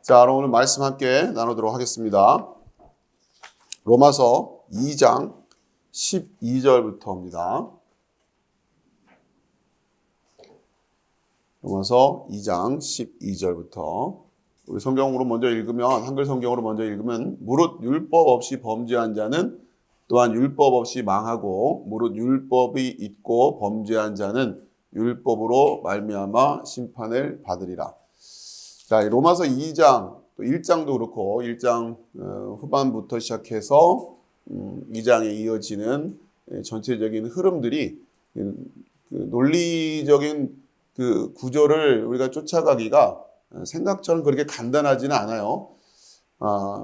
자, 그럼 오늘 말씀 함께 나누도록 하겠습니다. 로마서 2장 12절부터입니다. 로마서 2장 12절부터 우리 성경으로 먼저 읽으면, 한글 성경으로 먼저 읽으면, 무릇 율법 없이 범죄한 자는 또한 율법 없이 망하고, 무릇 율법이 있고 범죄한 자는 율법으로 말미암아 심판을 받으리라. 자, 로마서 2장, 또 1장도 그렇고 1장 후반부터 시작해서 2장에 이어지는 전체적인 흐름들이 그 논리적인 그 구조를 우리가 쫓아가기가 생각처럼 그렇게 간단하지는 않아요.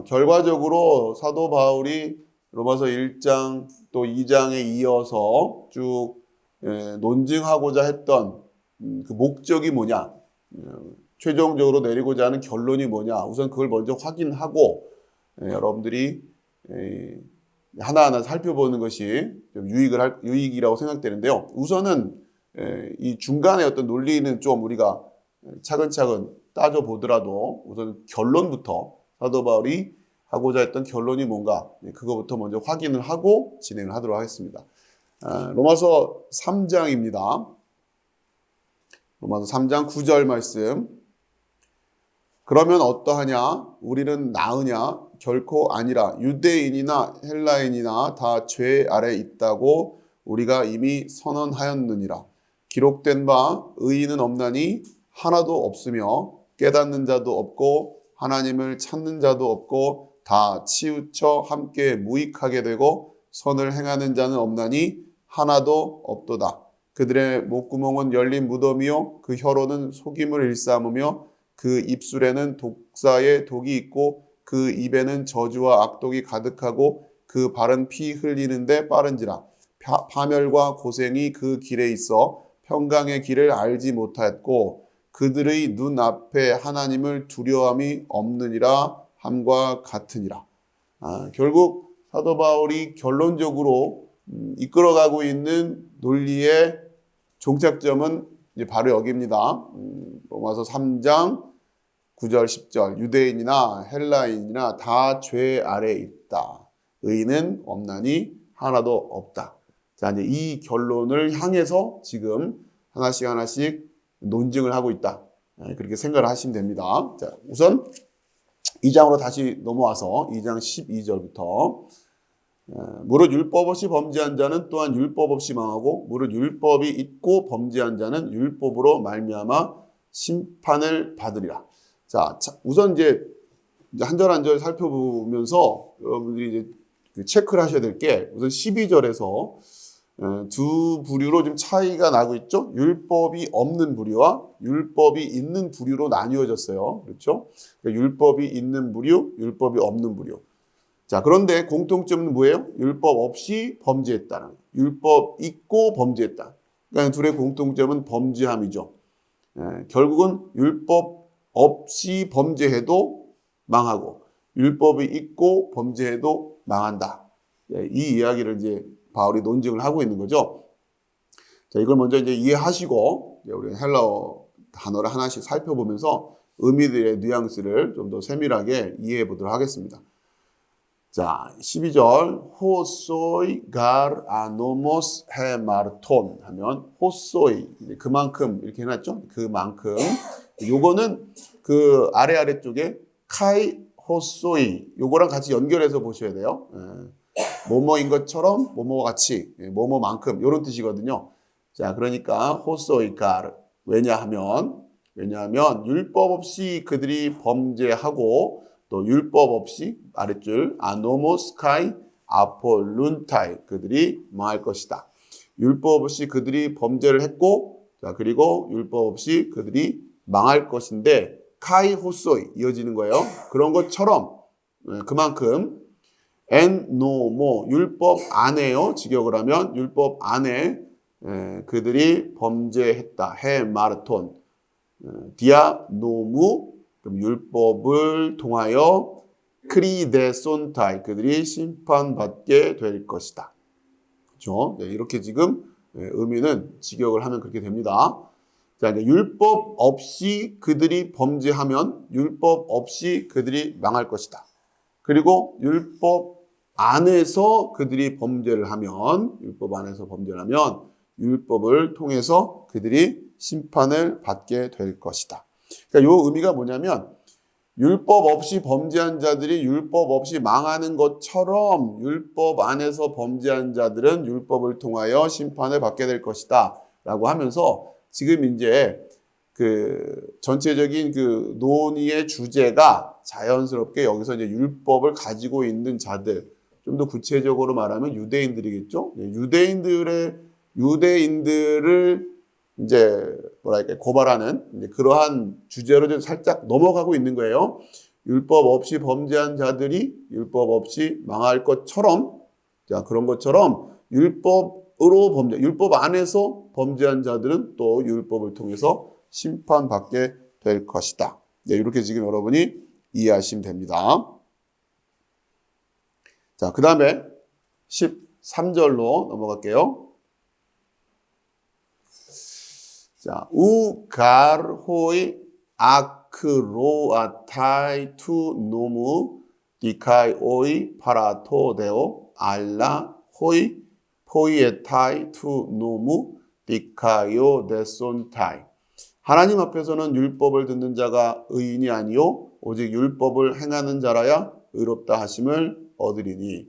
결과적으로 사도 바울이 로마서 1장 또 2장에 이어서 쭉 논증하고자 했던 그 목적이 뭐냐, 최종적으로 내리고자 하는 결론이 뭐냐, 우선 그걸 먼저 확인하고 여러분들이 하나하나 살펴보는 것이 좀 유익이라고 생각되는데요. 우선은 이 중간에 어떤 논리는 좀 우리가 차근차근 따져보더라도 우선 결론부터, 사도 바울이 하고자 했던 결론이 뭔가, 그거부터 먼저 확인을 하고 진행을 하도록 하겠습니다. 로마서 3장입니다. 로마서 3장 9절 말씀. 그러면 어떠하냐? 우리는 나으냐? 결코 아니라. 유대인이나 헬라인이나 다 죄 아래 있다고 우리가 이미 선언하였느니라. 기록된 바 의인은 없나니 하나도 없으며 깨닫는 자도 없고 하나님을 찾는 자도 없고 다 치우쳐 함께 무익하게 되고 선을 행하는 자는 없나니 하나도 없도다. 그들의 목구멍은 열린 무덤이요 그 혀로는 속임을 일삼으며 그 입술에는 독사의 독이 있고 그 입에는 저주와 악독이 가득하고 그 발은 피 흘리는데 빠른지라. 파멸과 고생이 그 길에 있어 평강의 길을 알지 못하였고 그들의 눈앞에 하나님을 두려움이 없느니라 함과 같으니라. 결국 사도 바울이 결론적으로 이끌어가고 있는 논리의 종착점은 이제 바로 여기입니다. 로마서 3장 9절 10절. 유대인이나 헬라인이나 다 죄 아래 있다. 의인은 없나니 하나도 없다. 자, 이제 이 결론을 향해서 지금 하나씩 논증을 하고 있다. 그렇게 생각을 하시면 됩니다. 자, 우선 2장으로 다시 넘어와서 2장 12절부터 무릇 율법 없이 범죄한 자는 또한 율법 없이 망하고 무릇 율법이 있고 범죄한 자는 율법으로 말미암아 심판을 받으리라. 자, 우선 이제 한 절 한 절 살펴보면서 여러분들이 이제 체크를 하셔야 될 게, 우선 12절에서 두 부류로 좀 차이가 나고 있죠. 율법이 없는 부류와 율법이 있는 부류로 나뉘어졌어요. 그렇죠? 그러니까 율법이 있는 부류, 율법이 없는 부류. 자, 그런데 공통점은 뭐예요? 율법 없이 범죄했다는, 율법 있고 범죄했다. 그러니까 둘의 공통점은 범죄함이죠. 결국은 율법 없이 범죄해도 망하고 율법이 있고 범죄해도 망한다. 이 이야기를 이제 바울이 논증을 하고 있는 거죠. 자, 이걸 먼저 이제 이해하시고 우리 헬라어 단어를 하나씩 살펴보면서 의미들의 뉘앙스를 좀 더 세밀하게 이해해 보도록 하겠습니다. 자, 12절 호소이 gar anomos hemarton 하면 호소이, 그만큼 이렇게 해놨죠. 그만큼. 요거는 그 아래쪽에 카이 호소이, 요거랑 같이 연결해서 보셔야 돼요. 뭐뭐인 것처럼 뭐뭐와 같이, 뭐뭐만큼, 이런 뜻이거든요. 자, 그러니까 호소이 gar, 왜냐하면 율법 없이 그들이 범죄하고 또 율법 없이 아랫줄 아노모스카이 아폴룬타이, 그들이 망할 것이다. 율법 없이 그들이 범죄를 했고, 자, 그리고 율법 없이 그들이 망할 것인데 카이 호소이 이어지는 거예요. 그런 것처럼 그만큼 엔노모, 율법 안에요. 직역을 하면 율법 안에 그들이 범죄했다. 해 마르톤 디아노무, 그럼 율법을 통하여 크리데손타이, 그들이 심판받게 될 것이다. 그렇죠? 네, 이렇게 지금 의미는 직역을 하면 그렇게 됩니다. 자, 이제 율법 없이 그들이 범죄하면 율법 없이 그들이 망할 것이다. 그리고 율법 안에서 그들이 범죄를 하면, 율법 안에서 범죄를 하면 율법을 통해서 그들이 심판을 받게 될 것이다. 그러니까 이 의미가 뭐냐면 율법 없이 범죄한 자들이 율법 없이 망하는 것처럼 율법 안에서 범죄한 자들은 율법을 통하여 심판을 받게 될 것이다. 라고 하면서 지금 이제 그 전체적인 그 논의의 주제가 자연스럽게 여기서 이제 율법을 가지고 있는 자들, 좀 더 구체적으로 말하면 유대인들이겠죠. 유대인들을 이제 뭐랄까 고발하는 이제 그러한 주제로 좀 살짝 넘어가고 있는 거예요. 율법 없이 범죄한 자들이 율법 없이 망할 것처럼, 자 그런 것처럼 율법 안에서 범죄한 자들은 또 율법을 통해서 심판받게 될 것이다. 네, 이렇게 지금 여러분이 이해하시면 됩니다. 자, 그 다음에 13절로 넘어갈게요. 자, 우가르호이 아크로아타이 투 노무 디카이오이 파라토데오 알라 호이 포이에타이 투 노무 디카요 데손타이. 하나님 앞에서는 율법을 듣는 자가 의인이 아니요 오직 율법을 행하는 자라야 의롭다 하심을 얻으리니.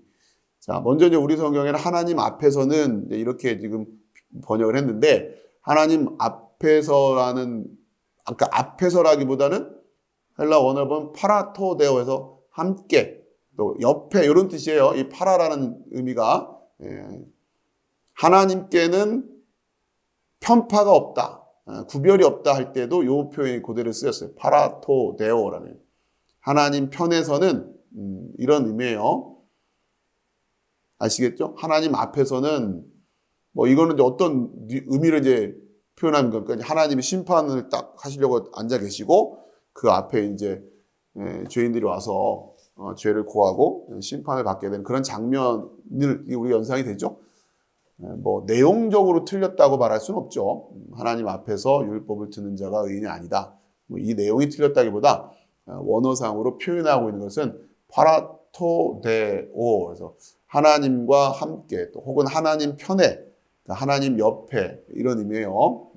자, 먼저 이제 우리 성경에는 하나님 앞에서는 이렇게 지금 번역을 했는데 하나님 앞에서라는 아까 앞에서라기보다는 헬라 원어는 파라토데오에서 함께 또 옆에 이런 뜻이에요. 이 파라라는 의미가 하나님께는 편파가 없다, 구별이 없다 할 때도 이 표현이 그대로 쓰였어요. 파라토데오라는 하나님 편에서는 이런 의미예요. 아시겠죠? 하나님 앞에서는 뭐 이거는 이제 어떤 의미를 이제 표현하는 겁니까? 하나님이 심판을 딱 하시려고 앉아 계시고 그 앞에 이제 죄인들이 와서 죄를 고하고 심판을 받게 되는 그런 장면을 우리 연상이 되죠. 뭐 내용적으로 틀렸다고 말할 수는 없죠. 하나님 앞에서 율법을 듣는 자가 의인이 아니다. 뭐 이 내용이 틀렸다기보다 원어상으로 표현하고 있는 것은 파라토데오, 그래서 하나님과 함께 또 혹은 하나님 편에, 하나님 옆에 이런 의미예요.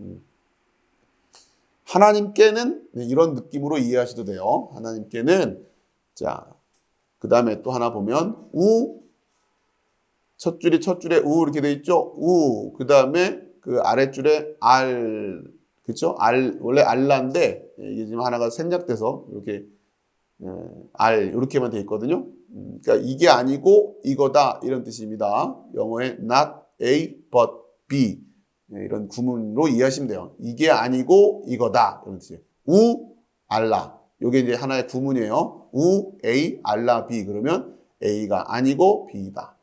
하나님께는 이런 느낌으로 이해하셔도 돼요. 하나님께는 자, 그 다음에 또 하나 보면 첫 줄에 우 이렇게 돼 있죠. 그 다음에 그 아랫줄에 그렇죠? 원래 알라인데 이게 지금 하나가 생략돼서 이렇게 이렇게만 돼 있거든요. 그러니까 이게 아니고 이거다 이런 뜻입니다. 영어에 not A but B 이런 구문으로 이해하시면 돼요. 이게 아니고 이거다 이런 뜻이에요. 알라. 이게 이제 하나의 구문이에요. A 알라 B 그러면 A가 아니고 B다.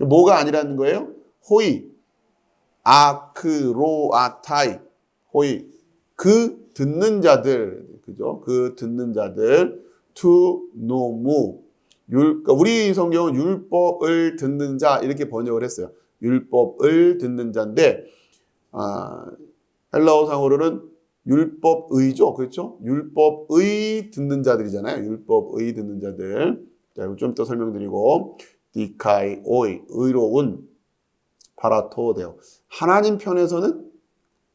뭐가 아니라는 거예요? 호이 아크로아타이 호이 그 듣는 자들 그죠? 그 듣는 자들 투 노무 그러니까 우리 성경은 율법을 듣는 자 이렇게 번역을 했어요. 율법을 듣는 자인데 헬라어상으로는 율법의죠. 그렇죠? 율법의 듣는 자들이잖아요. 율법의 듣는 자들. 자, 이거 좀 더 설명드리고 디카이오이 의로운 파라토데오. 하나님 편에서는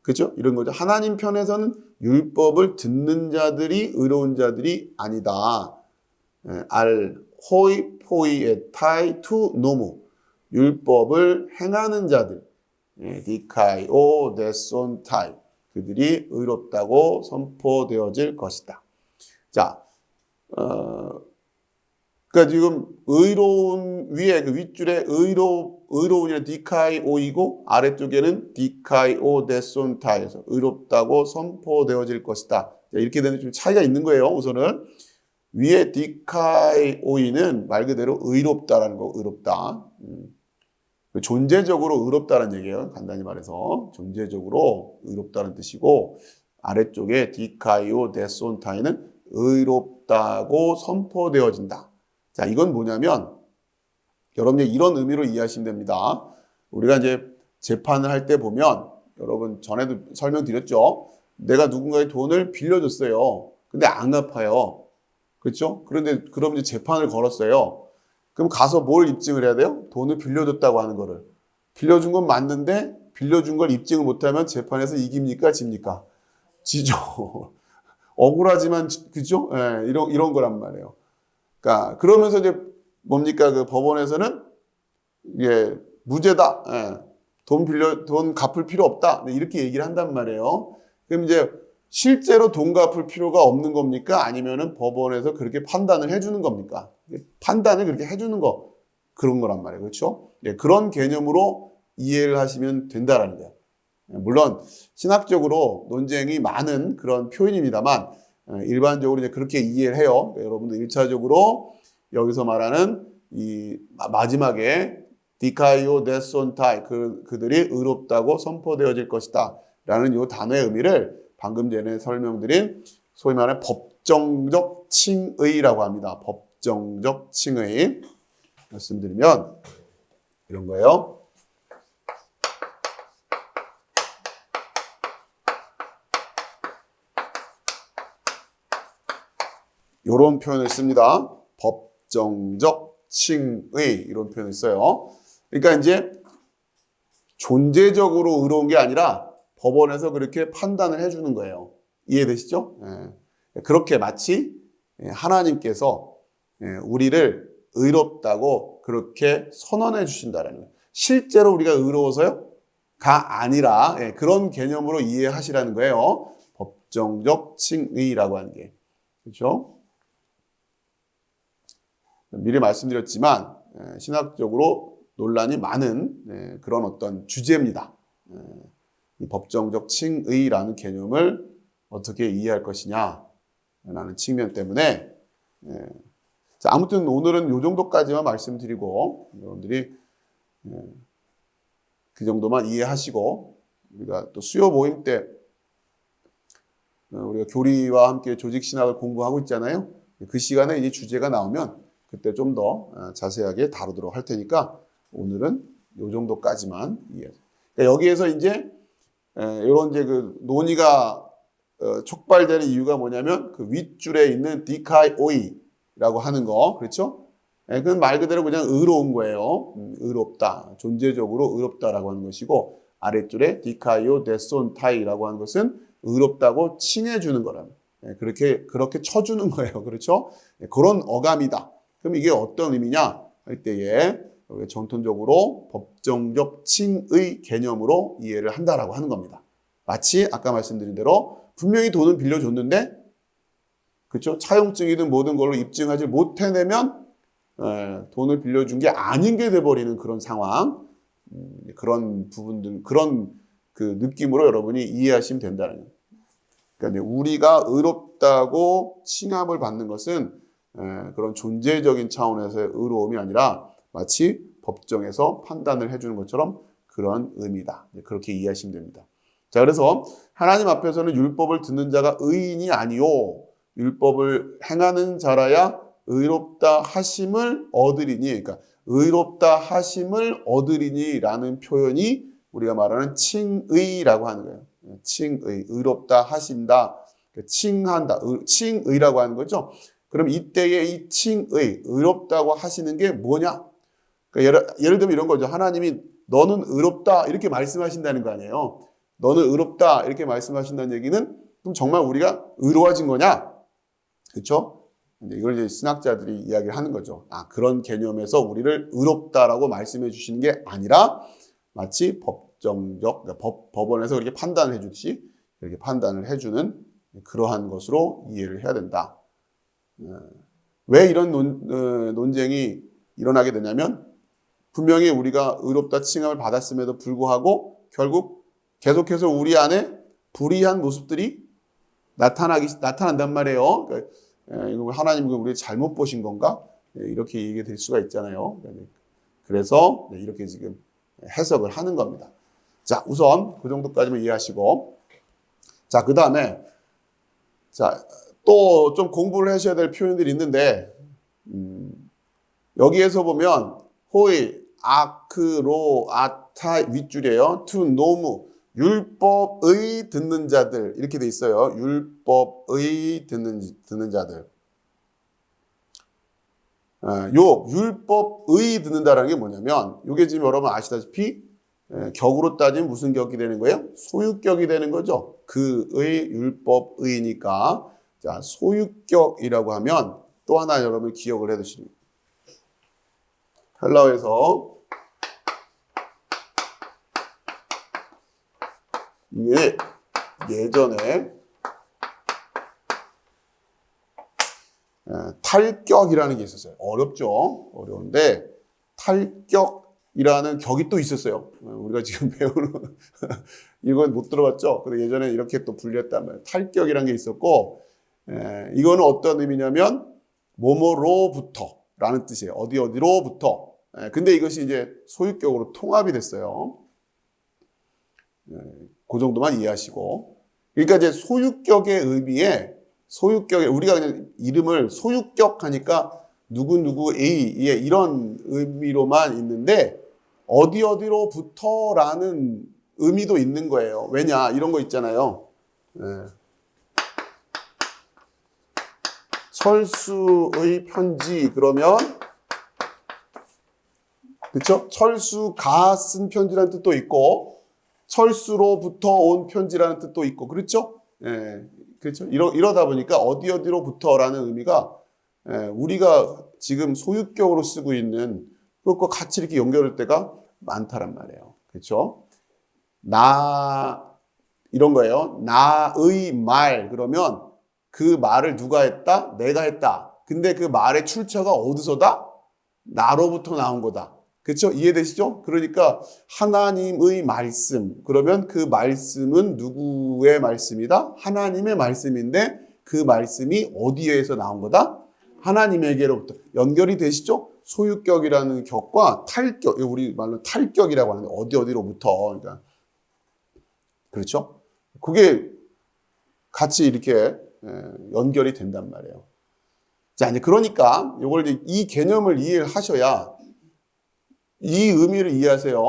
그렇죠? 이런 거죠. 하나님 편에서는 율법을 듣는 자들이 의로운 자들이 아니다. 알 호이 포이에타이 투 노무 율법을 행하는 자들 디카이오 데손타이 그들이 의롭다고 선포되어질 것이다. 자, 그러니까 지금 의로운 위에 그 윗줄에 의로운이는 디카이오이고 아래쪽에는 디카이오 데손타이에서 의롭다고 선포되어질 것이다. 자, 이렇게 되는 좀 차이가 있는 거예요. 우선은 위에 디카이오이는 말 그대로 의롭다라는 거, 의롭다. 존재적으로 의롭다는 얘기예요. 간단히 말해서 존재적으로 의롭다는 뜻이고 아래쪽에 디카이오 데손타이는 의롭다고 선포되어진다. 자, 이건 뭐냐면 여러분이 이런 의미로 이해하시면 됩니다. 우리가 이제 재판을 할 때 보면 여러분 전에도 설명드렸죠. 내가 누군가의 돈을 빌려줬어요. 근데 안 갚아요. 그렇죠? 그런데 그럼 이제 재판을 걸었어요. 그럼 가서 뭘 입증을 해야 돼요? 돈을 빌려줬다고 하는 거를. 빌려준 건 맞는데 빌려준 걸 입증을 못하면 재판에서 이깁니까? 집니까? 지죠. 억울하지만 그죠? 예, 이런 거란 말이에요. 그러니까 그러면서 이제 뭡니까? 그 법원에서는 예, 무죄다. 예, 돈 갚을 필요 없다. 네, 이렇게 얘기를 한단 말이에요. 그럼 이제 실제로 돈 갚을 필요가 없는 겁니까? 아니면은 법원에서 그렇게 판단을 해주는 겁니까? 판단을 그렇게 해주는 거 그런 거란 말이에요. 그렇죠? 예, 그런 개념으로 이해를 하시면 된다라는 거예요. 물론 신학적으로 논쟁이 많은 그런 표현입니다만 일반적으로 이제 그렇게 이해를 해요. 여러분들 1차적으로 여기서 말하는 이 마지막에 디카이오 데손타이 그들이 의롭다고 선포되어질 것이다 라는 이 단어의 의미를 방금 전에 설명드린 소위 말하는 법정적 칭의라고 합니다. 법정적 칭의 말씀드리면 이런 거예요. 이런 표현을 씁니다. 법정적 칭의 이런 표현을 써요. 그러니까 이제 존재적으로 의로운 게 아니라 법원에서 그렇게 판단을 해주는 거예요. 이해되시죠? 예. 그렇게 마치 하나님께서 우리를 의롭다고 그렇게 선언해 주신다라는 거예요. 실제로 우리가 의로워서요? 가 아니라 그런 개념으로 이해하시라는 거예요. 법정적 칭의라고 하는 게. 그렇죠? 미리 말씀드렸지만 신학적으로 논란이 많은 그런 어떤 주제입니다. 이 법정적 칭의라는 개념을 어떻게 이해할 것이냐라는 측면 때문에 자, 아무튼 오늘은 이 정도까지만 말씀드리고 여러분들이 그 정도만 이해하시고 우리가 또 수요 모임 때 우리가 교리와 함께 조직신학을 공부하고 있잖아요. 그 시간에 이 주제가 나오면 그때 좀 더 자세하게 다루도록 할 테니까 오늘은 이 정도까지만 이해. 그러니까 여기에서 이제 이런 이제 그 논의가 촉발되는 이유가 뭐냐면 그 윗줄에 있는 디카이오이라고 하는 거 그렇죠? 그건 말 그대로 그냥 의로운 거예요. 의롭다, 존재적으로 의롭다라고 하는 것이고 아랫줄에 디카이오 데손타이라고 하는 것은 의롭다고 칭해주는 거라는. 그렇게 쳐주는 거예요. 그렇죠? 그런 어감이다. 그럼 이게 어떤 의미냐 할 때에 전통적으로 법정적 칭의 개념으로 이해를 한다라고 하는 겁니다. 마치 아까 말씀드린 대로 분명히 돈을 빌려줬는데 그렇죠? 차용증이든 모든 걸로 입증하지 못해내면 돈을 빌려준 게 아닌 게 돼버리는 그런 상황, 그런 부분들, 그런 그 느낌으로 여러분이 이해하시면 된다는 거예요. 그러니까 우리가 의롭다고 칭함을 받는 것은 그런 존재적인 차원에서의 의로움이 아니라 마치 법정에서 판단을 해주는 것처럼 그런 의미다. 그렇게 이해하시면 됩니다. 자, 그래서 하나님 앞에서는 율법을 듣는 자가 의인이 아니요 율법을 행하는 자라야 의롭다 하심을 얻으리니, 그러니까 의롭다 하심을 얻으리니라는 표현이 우리가 말하는 칭의라고 하는 거예요. 칭의, 의롭다 하신다, 칭한다, 칭의라고 하는 거죠. 그럼 이때의 이 칭의, 의롭다고 하시는 게 뭐냐? 그러니까 예를 들면 이런 거죠. 하나님이 너는 의롭다 이렇게 말씀하신다는 거 아니에요. 너는 의롭다 이렇게 말씀하신다는 얘기는 그럼 정말 우리가 의로워진 거냐? 그렇죠? 근데 이걸 이제 신학자들이 이야기를 하는 거죠. 그런 개념에서 우리를 의롭다라고 말씀해 주시는 게 아니라 마치 법정적, 그러니까 법원에서 그렇게 판단을 해주듯이 이렇게 판단을 해주는 그러한 것으로 이해를 해야 된다. 왜 이런 논쟁이 일어나게 되냐면 분명히 우리가 의롭다 칭함을 받았음에도 불구하고 결국 계속해서 우리 안에 불의한 모습들이 나타난단 말이에요. 그러니까 이거 하나님 우리 잘못 보신 건가? 이렇게 얘기가 될 수가 있잖아요. 그래서 이렇게 지금 해석을 하는 겁니다. 자, 우선 그 정도까지만 이해하시고 자, 그 다음에 자, 또 좀 공부를 하셔야 될 표현들이 있는데 여기에서 보면 호이, 아크, 로, 아타 윗줄이에요. 투, 노무. 율법의 듣는 자들 이렇게 돼 있어요. 율법의 듣는 자들. 요 율법의 듣는다라는 게 뭐냐면 요게 지금 여러분 아시다시피 격으로 따지면 무슨 격이 되는 거예요? 소유격이 되는 거죠. 그의 율법의니까 자 소유격이라고 하면 또 하나 여러분 기억을 해 두시면 헬라어에서 이게 예전에 탈격이라는 게 있었어요. 어렵죠? 어려운데 탈격이라는 격이 또 있었어요. 우리가 지금 배우는 이건 못 들어봤죠? 근데 예전에 이렇게 또 불렸단 말이에요. 탈격이라는 게 있었고 이거는 어떤 의미냐면 뭐뭐로부터 라는 뜻이에요. 어디로부터. 근데 이것이 이제 소유격으로 통합이 됐어요. 그 정도만 이해하시고. 그러니까 이제 소유격의 의미에 소유격에 우리가 그냥 이름을 소유격 하니까 누구누구 A 이런 의미로만 있는데 어디로부터라는 의미도 있는 거예요. 왜냐 이런 거 있잖아요. 철수의 편지 그러면 그렇죠? 철수가 쓴 편지라는 뜻도 있고 철수로부터 온 편지라는 뜻도 있고 그렇죠? 그렇죠? 이러다 보니까 어디로부터라는 의미가 우리가 지금 소유격으로 쓰고 있는 그것과 같이 이렇게 연결할 때가 많다란 말이에요. 그렇죠? 이런 거예요. 나의 말 그러면 그 말을 누가 했다? 내가 했다. 근데 그 말의 출처가 어디서다? 나로부터 나온 거다. 그렇죠? 이해되시죠? 그러니까 하나님의 말씀. 그러면 그 말씀은 누구의 말씀이다? 하나님의 말씀인데 그 말씀이 어디에서 나온 거다? 하나님에게로부터. 연결이 되시죠? 소유격이라는 격과 탈격. 우리 말로 탈격이라고 하는데 어디로부터. 그러니까 그렇죠? 그게 같이 이렇게 연결이 된단 말이에요. 자, 이제 그러니까 이걸 이제 이 개념을 이해를 하셔야 이 의미를 이해하세요.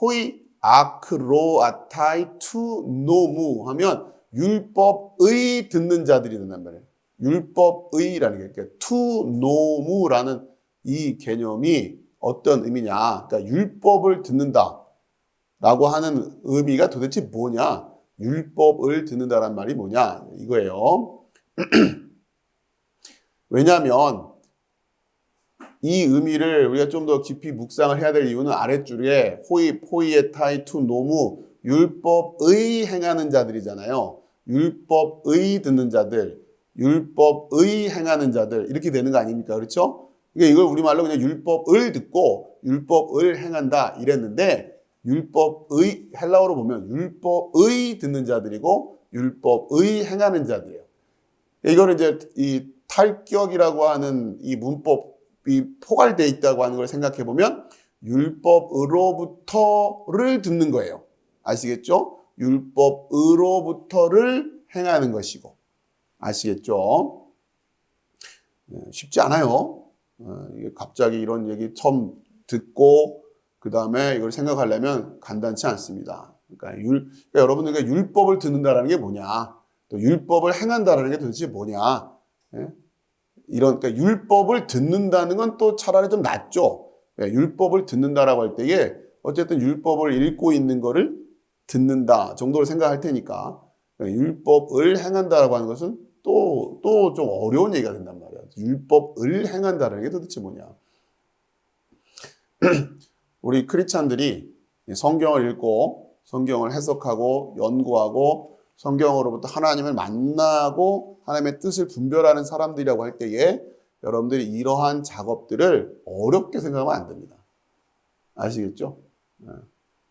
호이 아크로아타이 투 노무 하면 율법의 듣는 자들이 된단 말이에요. 율법의라는 게 그러니까 투 노무라는 이 개념이 어떤 의미냐? 그러니까 율법을 듣는다라고 하는 의미가 도대체 뭐냐? 율법을 듣는다란 말이 뭐냐? 이거예요. 왜냐하면 이 의미를 우리가 좀 더 깊이 묵상을 해야 될 이유는 아랫줄에 포이에타이 투 노무 율법의 행하는 자들이잖아요. 율법의 듣는 자들, 율법의 행하는 자들 이렇게 되는 거 아닙니까? 그렇죠? 그러니까 이걸 우리말로 그냥 율법을 듣고 율법을 행한다 이랬는데 율법의 헬라어로 보면 율법의 듣는 자들이고 율법의 행하는 자들이에요. 이거는 이제 이 탈격이라고 하는 이 문법이 포괄되어 있다고 하는 걸 생각해 보면 율법으로부터를 듣는 거예요. 아시겠죠? 율법으로부터를 행하는 것이고. 아시겠죠? 쉽지 않아요. 이게 갑자기 이런 얘기 처음 듣고 그 다음에 이걸 생각하려면 간단치 않습니다. 그러니까 여러분들 율법을 듣는다라는 게 뭐냐? 또 율법을 행한다라는 게 도대체 뭐냐? 그러니까 율법을 듣는다는 건 또 차라리 좀 낫죠. 율법을 듣는다라고 할 때에 어쨌든 율법을 읽고 있는 거를 듣는다 정도로 생각할 테니까 율법을 행한다라고 하는 것은 또 좀 어려운 얘기가 된단 말이야. 율법을 행한다라는 게 도대체 뭐냐? 우리 크리스찬들이 성경을 읽고 성경을 해석하고 연구하고 성경으로부터 하나님을 만나고 하나님의 뜻을 분별하는 사람들이라고 할 때에 여러분들이 이러한 작업들을 어렵게 생각하면 안 됩니다. 아시겠죠?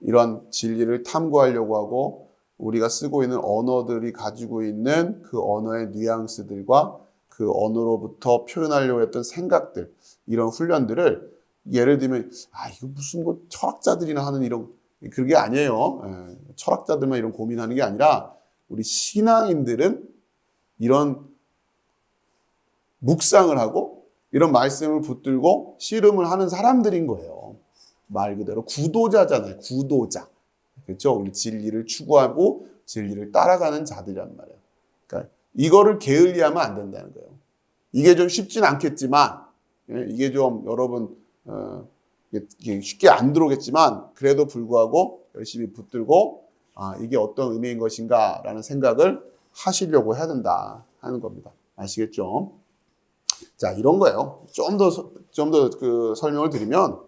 이런 진리를 탐구하려고 하고 우리가 쓰고 있는 언어들이 가지고 있는 그 언어의 뉘앙스들과 그 언어로부터 표현하려고 했던 생각들 이런 훈련들을 예를 들면 이거 무슨 뭐 철학자들이나 하는 이런 그게 아니에요. 철학자들만 이런 고민하는 게 아니라 우리 신앙인들은 이런 묵상을 하고 이런 말씀을 붙들고 씨름을 하는 사람들인 거예요. 말 그대로 구도자잖아요. 구도자. 그렇죠? 우리 진리를 추구하고 진리를 따라가는 자들이란 말이에요. 그러니까 이거를 게을리하면 안 된다는 거예요. 이게 좀 쉽진 않겠지만, 이게 좀 여러분 이게 쉽게 안 들어오겠지만 그래도 불구하고 열심히 붙들고 이게 어떤 의미인 것인가라는 생각을 하시려고 해야 된다 하는 겁니다. 아시겠죠? 자, 이런 거예요. 좀 더 그 설명을 드리면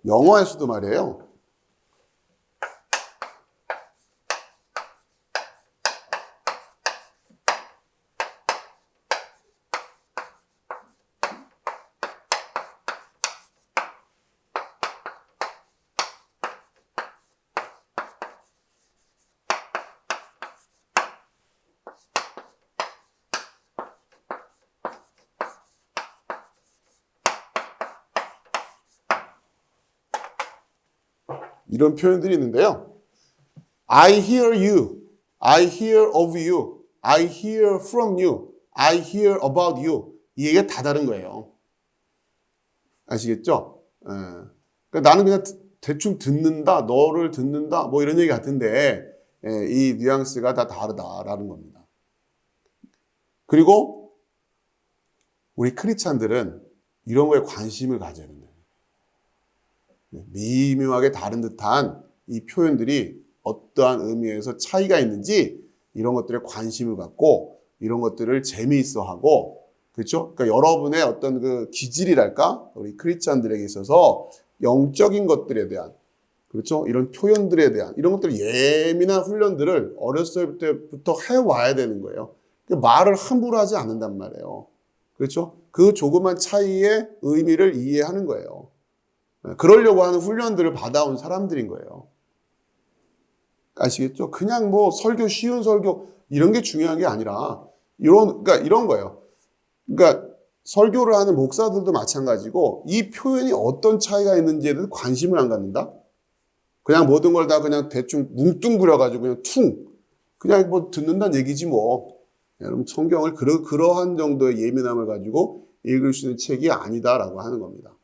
영어에서도 말이에요. 이런 표현들이 있는데요. I hear you. I hear of you. I hear from you. I hear about you. 이 얘기가 다 다른 거예요. 아시겠죠? 그러니까 나는 그냥 대충 듣는다, 너를 듣는다, 뭐 이런 얘기 같은데 이 뉘앙스가 다 다르다라는 겁니다. 그리고 우리 크리스찬들은 이런 거에 관심을 가져야 된다. 미묘하게 다른 듯한 이 표현들이 어떠한 의미에서 차이가 있는지 이런 것들에 관심을 갖고 이런 것들을 재미있어하고 그렇죠? 그러니까 여러분의 어떤 그 기질이랄까 우리 크리스찬들에게 있어서 영적인 것들에 대한 그렇죠? 이런 표현들에 대한 이런 것들 예민한 훈련들을 어렸을 때부터 해와야 되는 거예요. 말을 함부로 하지 않는단 말이에요. 그렇죠? 그 조그만 차이의 의미를 이해하는 거예요. 그러려고 하는 훈련들을 받아온 사람들인 거예요. 아시겠죠? 그냥 뭐 설교, 쉬운 설교, 이런 게 중요한 게 아니라, 그러니까 이런 거예요. 그러니까 설교를 하는 목사들도 마찬가지고, 이 표현이 어떤 차이가 있는지에 대해서 관심을 안 갖는다? 그냥 모든 걸 다 그냥 대충 뭉뚱그려가지고 그냥 그냥 뭐 듣는다는 얘기지 뭐. 여러분, 성경을 그러한 정도의 예민함을 가지고 읽을 수 있는 책이 아니다라고 하는 겁니다.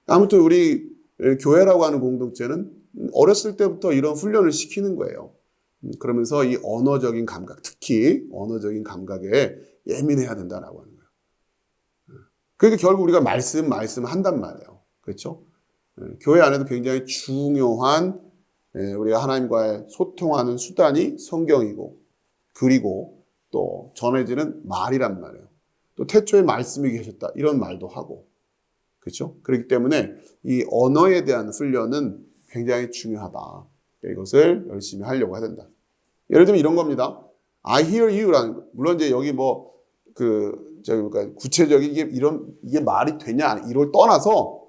아무튼 우리 교회라고 하는 공동체는 어렸을 때부터 이런 훈련을 시키는 거예요. 그러면서 이 언어적인 감각, 특히 언어적인 감각에 예민해야 된다라고 하는 거예요. 그러니까 결국 우리가 말씀 한단 말이에요. 그렇죠? 교회 안에도 굉장히 중요한 우리가 하나님과의 소통하는 수단이 성경이고 그리고 또 전해지는 말이란 말이에요. 또 태초에 말씀이 계셨다 이런 말도 하고 그렇죠? 그렇기 때문에 이 언어에 대한 훈련은 굉장히 중요하다. 이것을 열심히 하려고 해야 된다. 예를 들면 이런 겁니다. I hear you라는 물론 이제 여기 뭐 그러니까 구체적인 이게 말이 되냐 이걸 떠나서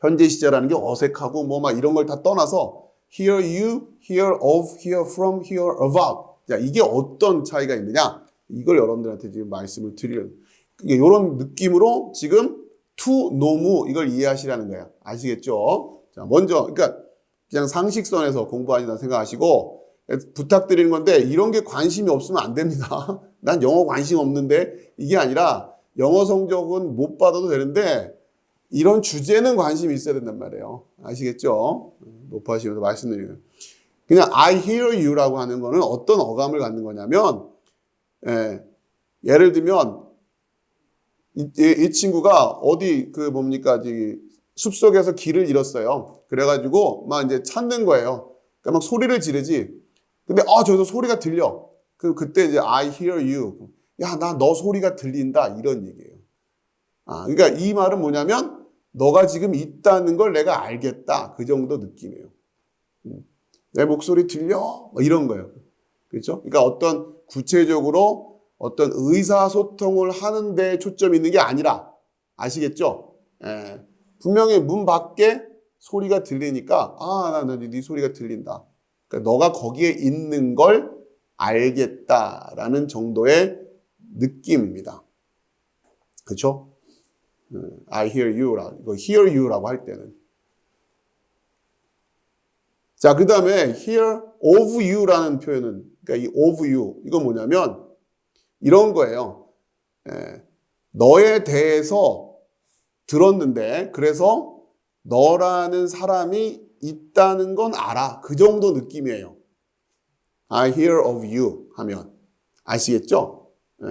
현재 시제라는 게 어색하고 뭐 막 이런 걸 다 떠나서 hear you, hear of, hear from, hear about. 자, 이게 어떤 차이가 있느냐? 이걸 여러분들한테 지금 말씀을 드리려고. 이런 느낌으로 지금 to know 이걸 이해하시라는 거예요. 아시겠죠? 자, 먼저 그러니까 그냥 상식선에서 공부하신다 생각하시고 부탁드리는 건데 이런 게 관심이 없으면 안 됩니다. 난 영어 관심 없는데 이게 아니라 영어 성적은 못 받아도 되는데 이런 주제는 관심이 있어야 된단 말이에요. 아시겠죠? 높아지면서 말씀드리는 그냥 I hear you라고 하는 거는 어떤 어감을 갖는 거냐면 예를 들면 이 친구가 어디 숲속에서 길을 잃었어요. 그래가지고 막 이제 찾는 거예요. 그러니까 막 소리를 지르지. 근데 저기서 소리가 들려. 그때 이제 I hear you. 야, 나 너 소리가 들린다 이런 얘기예요. 그러니까 이 말은 뭐냐면 너가 지금 있다는 걸 내가 알겠다. 그 정도 느낌이에요. 내 목소리 들려? 뭐 이런 거예요. 그렇죠? 그러니까 어떤 구체적으로 어떤 의사소통을 하는 데 초점이 있는 게 아니라 아시겠죠? 분명히 문 밖에 소리가 들리니까 나 네 소리가 들린다. 그러니까 너가 거기에 있는 걸 알겠다라는 정도의 느낌입니다. 그렇죠? I hear you라고 hear you라고 할 때는 자, 그 다음에 hear of you라는 표현은 그러니까 이 of you 이건 뭐냐면 이런 거예요. 너에 대해서 들었는데 그래서 너라는 사람이 있다는 건 알아. 그 정도 느낌이에요. I hear of you 하면 아시겠죠? 예.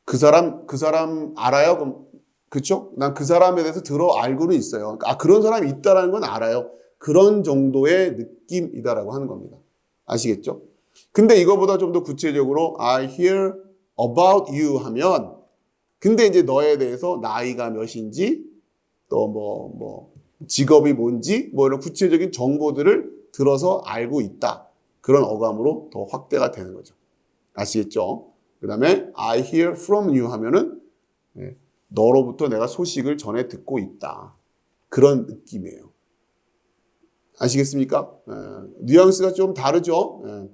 그 사람 알아요? 그럼 그쵸? 난 그 사람에 대해서 알고는 있어요. 아, 그런 사람이 있다는 건 알아요. 그런 정도의 느낌이다라고 하는 겁니다. 아시겠죠? 근데 이거보다 좀 더 구체적으로 I hear about you 하면 근데 이제 너에 대해서 나이가 몇인지 또 뭐 직업이 뭔지 뭐 이런 구체적인 정보들을 들어서 알고 있다. 그런 어감으로 더 확대가 되는 거죠. 아시겠죠? 그 다음에 I hear from you 하면은 너로부터 내가 소식을 전해 듣고 있다. 그런 느낌이에요. 아시겠습니까? 뉘앙스가 좀 다르죠?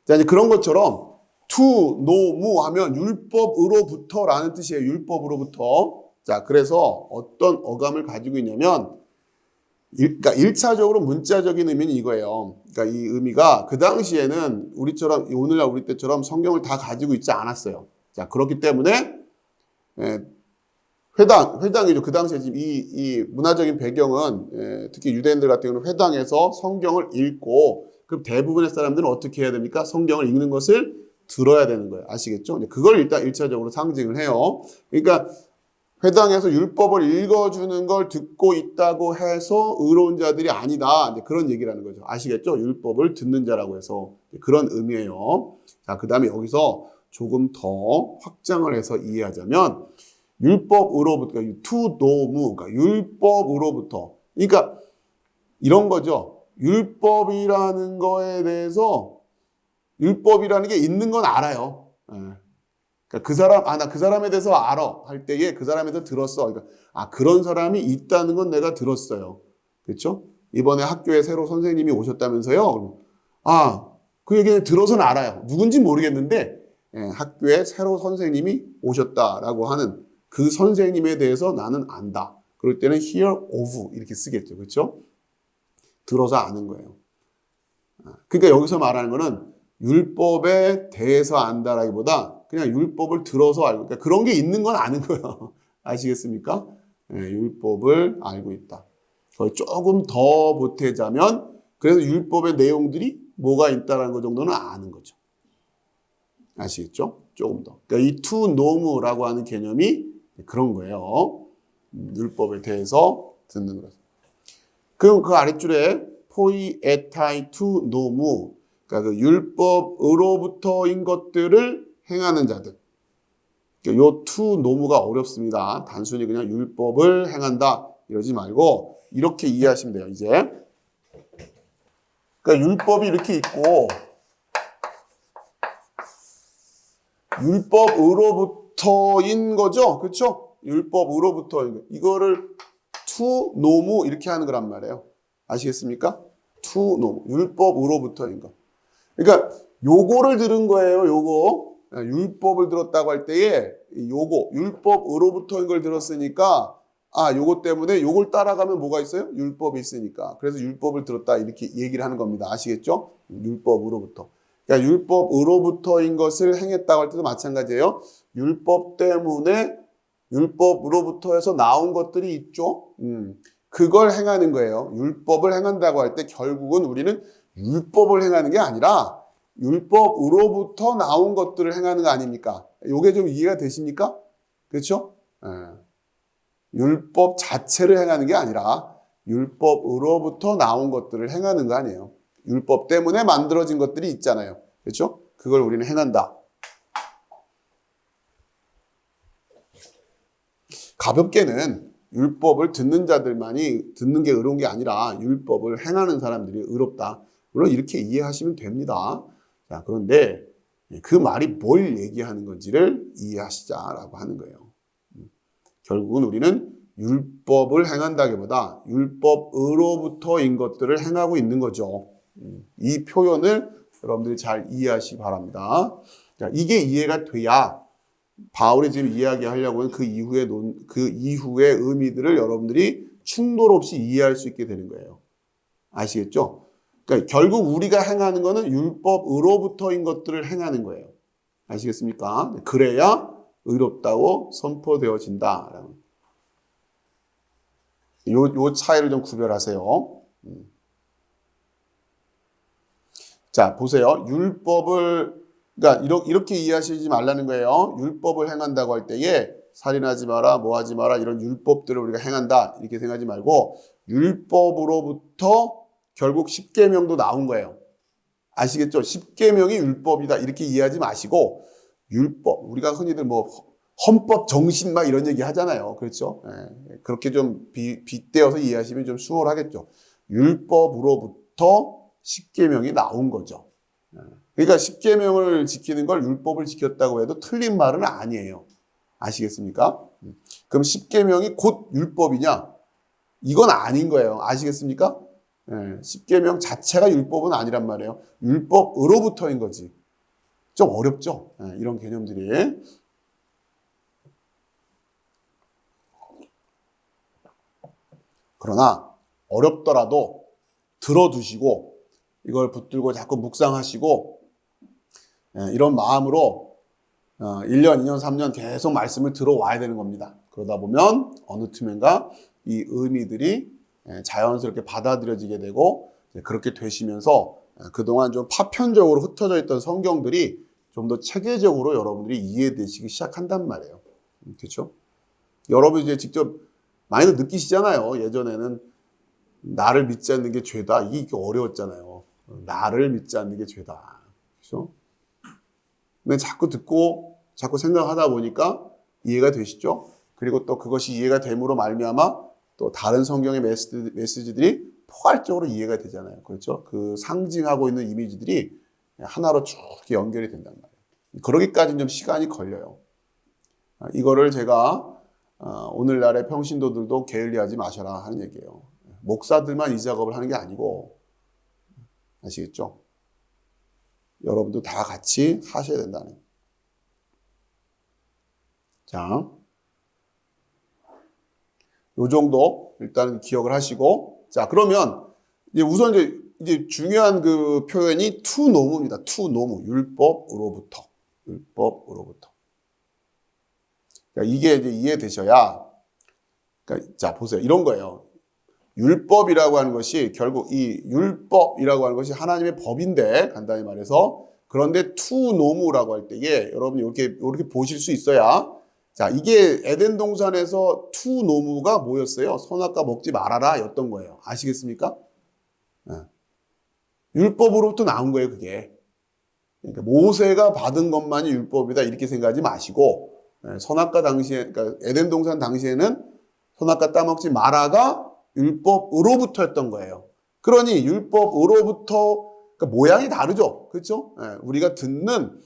자, 이제 그런 것처럼 to, no, mu 하면 율법으로부터 라는 뜻이에요. 율법으로부터. 자, 그래서 어떤 어감을 가지고 있냐면, 그러니까 1차적으로 문자적인 의미는 이거예요. 그러니까 이 의미가 그 당시에는 오늘날 우리 때처럼 성경을 다 가지고 있지 않았어요. 자, 그렇기 때문에, 회당이죠. 그 당시에 지금 이 문화적인 배경은, 특히 유대인들 같은 경우는 회당에서 성경을 읽고, 그럼 대부분의 사람들은 어떻게 해야 됩니까? 성경을 읽는 것을 들어야 되는 거예요. 아시겠죠? 그걸 일단 1차적으로 상징을 해요. 그러니까 회당에서 율법을 읽어주는 걸 듣고 있다고 해서 의로운 자들이 아니다. 이제 그런 얘기라는 거죠. 아시겠죠? 율법을 듣는 자라고 해서 그런 의미예요. 자, 그 다음에 여기서 조금 더 확장을 해서 이해하자면 율법으로부터, to know, 그러니까 율법으로부터. 그러니까 이런 거죠. 율법이라는 거에 대해서 율법이라는 게 있는 건 알아요. 그러니까 나 그 사람에 대해서 알아 할 때에 그 사람에 대해서 들었어. 그러니까 그런 사람이 있다는 건 내가 들었어요. 그렇죠? 이번에 학교에 새로 선생님이 오셨다면서요. 그 얘기는 들어서는 알아요. 누군지 모르겠는데 학교에 새로 선생님이 오셨다라고 하는 그 선생님에 대해서 나는 안다. 그럴 때는 hear of 이렇게 쓰겠죠. 그렇죠? 들어서 아는 거예요. 그러니까 여기서 말하는 거는 율법에 대해서 안다라기보다 그냥 율법을 들어서 알고, 그러니까 그런 게 있는 건 아는 거예요. 아시겠습니까? 율법을 알고 있다. 거의 조금 더 보태자면, 그래서 율법의 내용들이 뭐가 있다라는 것 정도는 아는 거죠. 아시겠죠? 조금 더. 그러니까 이 to know라고 하는 개념이 그런 거예요. 율법에 대해서 듣는 것. 그럼 그 아랫줄에 poietai to nomu, 그러니까 그 율법으로부터인 것들을 행하는 자들. 요 to nomu가 어렵습니다. 단순히 그냥 율법을 행한다 이러지 말고 이렇게 이해하시면 돼요. 이제 그러니까 율법이 이렇게 있고 율법으로부터인 거죠, 그렇죠? 율법으로부터 이거를 to nomu 이렇게 하는 거란 말이에요. 아시겠습니까? to nomu 율법으로부터인 거. 그러니까 요거를 들은 거예요. 요거 율법을 들었다고 할 때에 요거 율법으로부터인 걸 들었으니까 요거 때문에 요걸 따라가면 뭐가 있어요? 율법이 있으니까. 그래서 율법을 들었다 이렇게 얘기를 하는 겁니다. 아시겠죠? 율법으로부터. 그러니까 율법으로부터인 것을 행했다고 할 때도 마찬가지예요. 율법 때문에 율법으로부터 해서 나온 것들이 있죠. 그걸 행하는 거예요. 율법을 행한다고 할 때 결국은 우리는 율법을 행하는 게 아니라 율법으로부터 나온 것들을 행하는 거 아닙니까? 이게 좀 이해가 되십니까? 그렇죠? 율법 자체를 행하는 게 아니라 율법으로부터 나온 것들을 행하는 거 아니에요. 율법 때문에 만들어진 것들이 있잖아요. 그렇죠? 그걸 우리는 행한다. 가볍게는 율법을 듣는 자들만이 듣는 게 의로운 게 아니라 율법을 행하는 사람들이 의롭다. 물론 이렇게 이해하시면 됩니다. 자, 그런데 그 말이 뭘 얘기하는 건지를 이해하시자라고 하는 거예요. 결국은 우리는 율법을 행한다기보다 율법으로부터인 것들을 행하고 있는 거죠. 이 표현을 여러분들이 잘 이해하시기 바랍니다. 자, 이게 이해가 돼야 바울이 지금 이야기하려고 하는 그 이후의 의미들을 여러분들이 충돌 없이 이해할 수 있게 되는 거예요. 아시겠죠? 그러니까 결국 우리가 행하는 거는 율법으로부터인 것들을 행하는 거예요. 아시겠습니까? 그래야 의롭다고 선포되어진다. 요 차이를 좀 구별하세요. 자, 보세요. 그러니까 이렇게 이해하시지 말라는 거예요. 율법을 행한다고 할 때에 살인하지 마라, 뭐 하지 마라, 이런 율법들을 우리가 행한다. 이렇게 생각하지 말고, 율법으로부터 결국 십계명도 나온 거예요. 아시겠죠? 십계명이 율법이다. 이렇게 이해하지 마시고, 율법, 우리가 흔히들 뭐, 헌법 정신 막 이런 얘기 하잖아요. 그렇죠? 그렇게 좀 빗대어서 이해하시면 좀 수월하겠죠. 율법으로부터 십계명이 나온 거죠. 그러니까 십계명을 지키는 걸 율법을 지켰다고 해도 틀린 말은 아니에요. 아시겠습니까? 그럼 십계명이 곧 율법이냐? 이건 아닌 거예요. 아시겠습니까? 십계명 자체가 율법은 아니란 말이에요. 율법으로부터인 거지. 좀 어렵죠? 이런 개념들이. 그러나 어렵더라도 들어두시고 이걸 붙들고 자꾸 묵상하시고 이런 마음으로 1년, 2년, 3년 계속 말씀을 들어와야 되는 겁니다. 그러다 보면 어느 틈엔가 이 의미들이 자연스럽게 받아들여지게 되고 그렇게 되시면서 그동안 좀 파편적으로 흩어져 있던 성경들이 좀 더 체계적으로 여러분들이 이해되시기 시작한단 말이에요. 그렇죠? 여러분 이제 직접 많이들 느끼시잖아요. 예전에는 나를 믿지 않는 게 죄다. 이게 어려웠잖아요. 나를 믿지 않는 게 죄다. 그렇죠? 근데 자꾸 듣고 자꾸 생각하다 보니까 이해가 되시죠? 그리고 또 그것이 이해가 됨으로 말미암아 또 다른 성경의 메시지들이 포괄적으로 이해가 되잖아요. 그렇죠? 그 상징하고 있는 이미지들이 하나로 쭉 연결이 된단 말이에요. 그러기까지는 좀 시간이 걸려요. 이거를 제가 오늘날의 평신도들도 게을리하지 마셔라 하는 얘기예요. 목사들만 이 작업을 하는 게 아니고 아시겠죠? 여러분도 다 같이 하셔야 된다는. 자, 요 정도 일단 기억을 하시고, 자 그러면 이제 우선 이제 중요한 그 표현이 투 노무입니다. 투 노무, 율법으로부터. 그러니까 이게 이제 이해되셔야. 그러니까 자 보세요, 이런 거예요. 율법이라고 하는 것이 결국 이 율법이라고 하는 것이 하나님의 법인데 간단히 말해서 그런데 투 노무라고 할 때에 여러분이 이렇게 보실 수 있어야. 자, 이게 에덴 동산에서 투 노무가 뭐였어요? 선악과 먹지 말아라 였던 거예요. 아시겠습니까? 율법으로부터 나온 거예요, 그게. 그러니까 모세가 받은 것만이 율법이다 이렇게 생각하지 마시고 선악과 당시에, 그러니까 에덴 동산 당시에는 선악과 따먹지 마라가 율법으로부터였던 거예요. 그러니 율법으로부터 그러니까 모양이 다르죠, 그렇죠? 우리가 듣는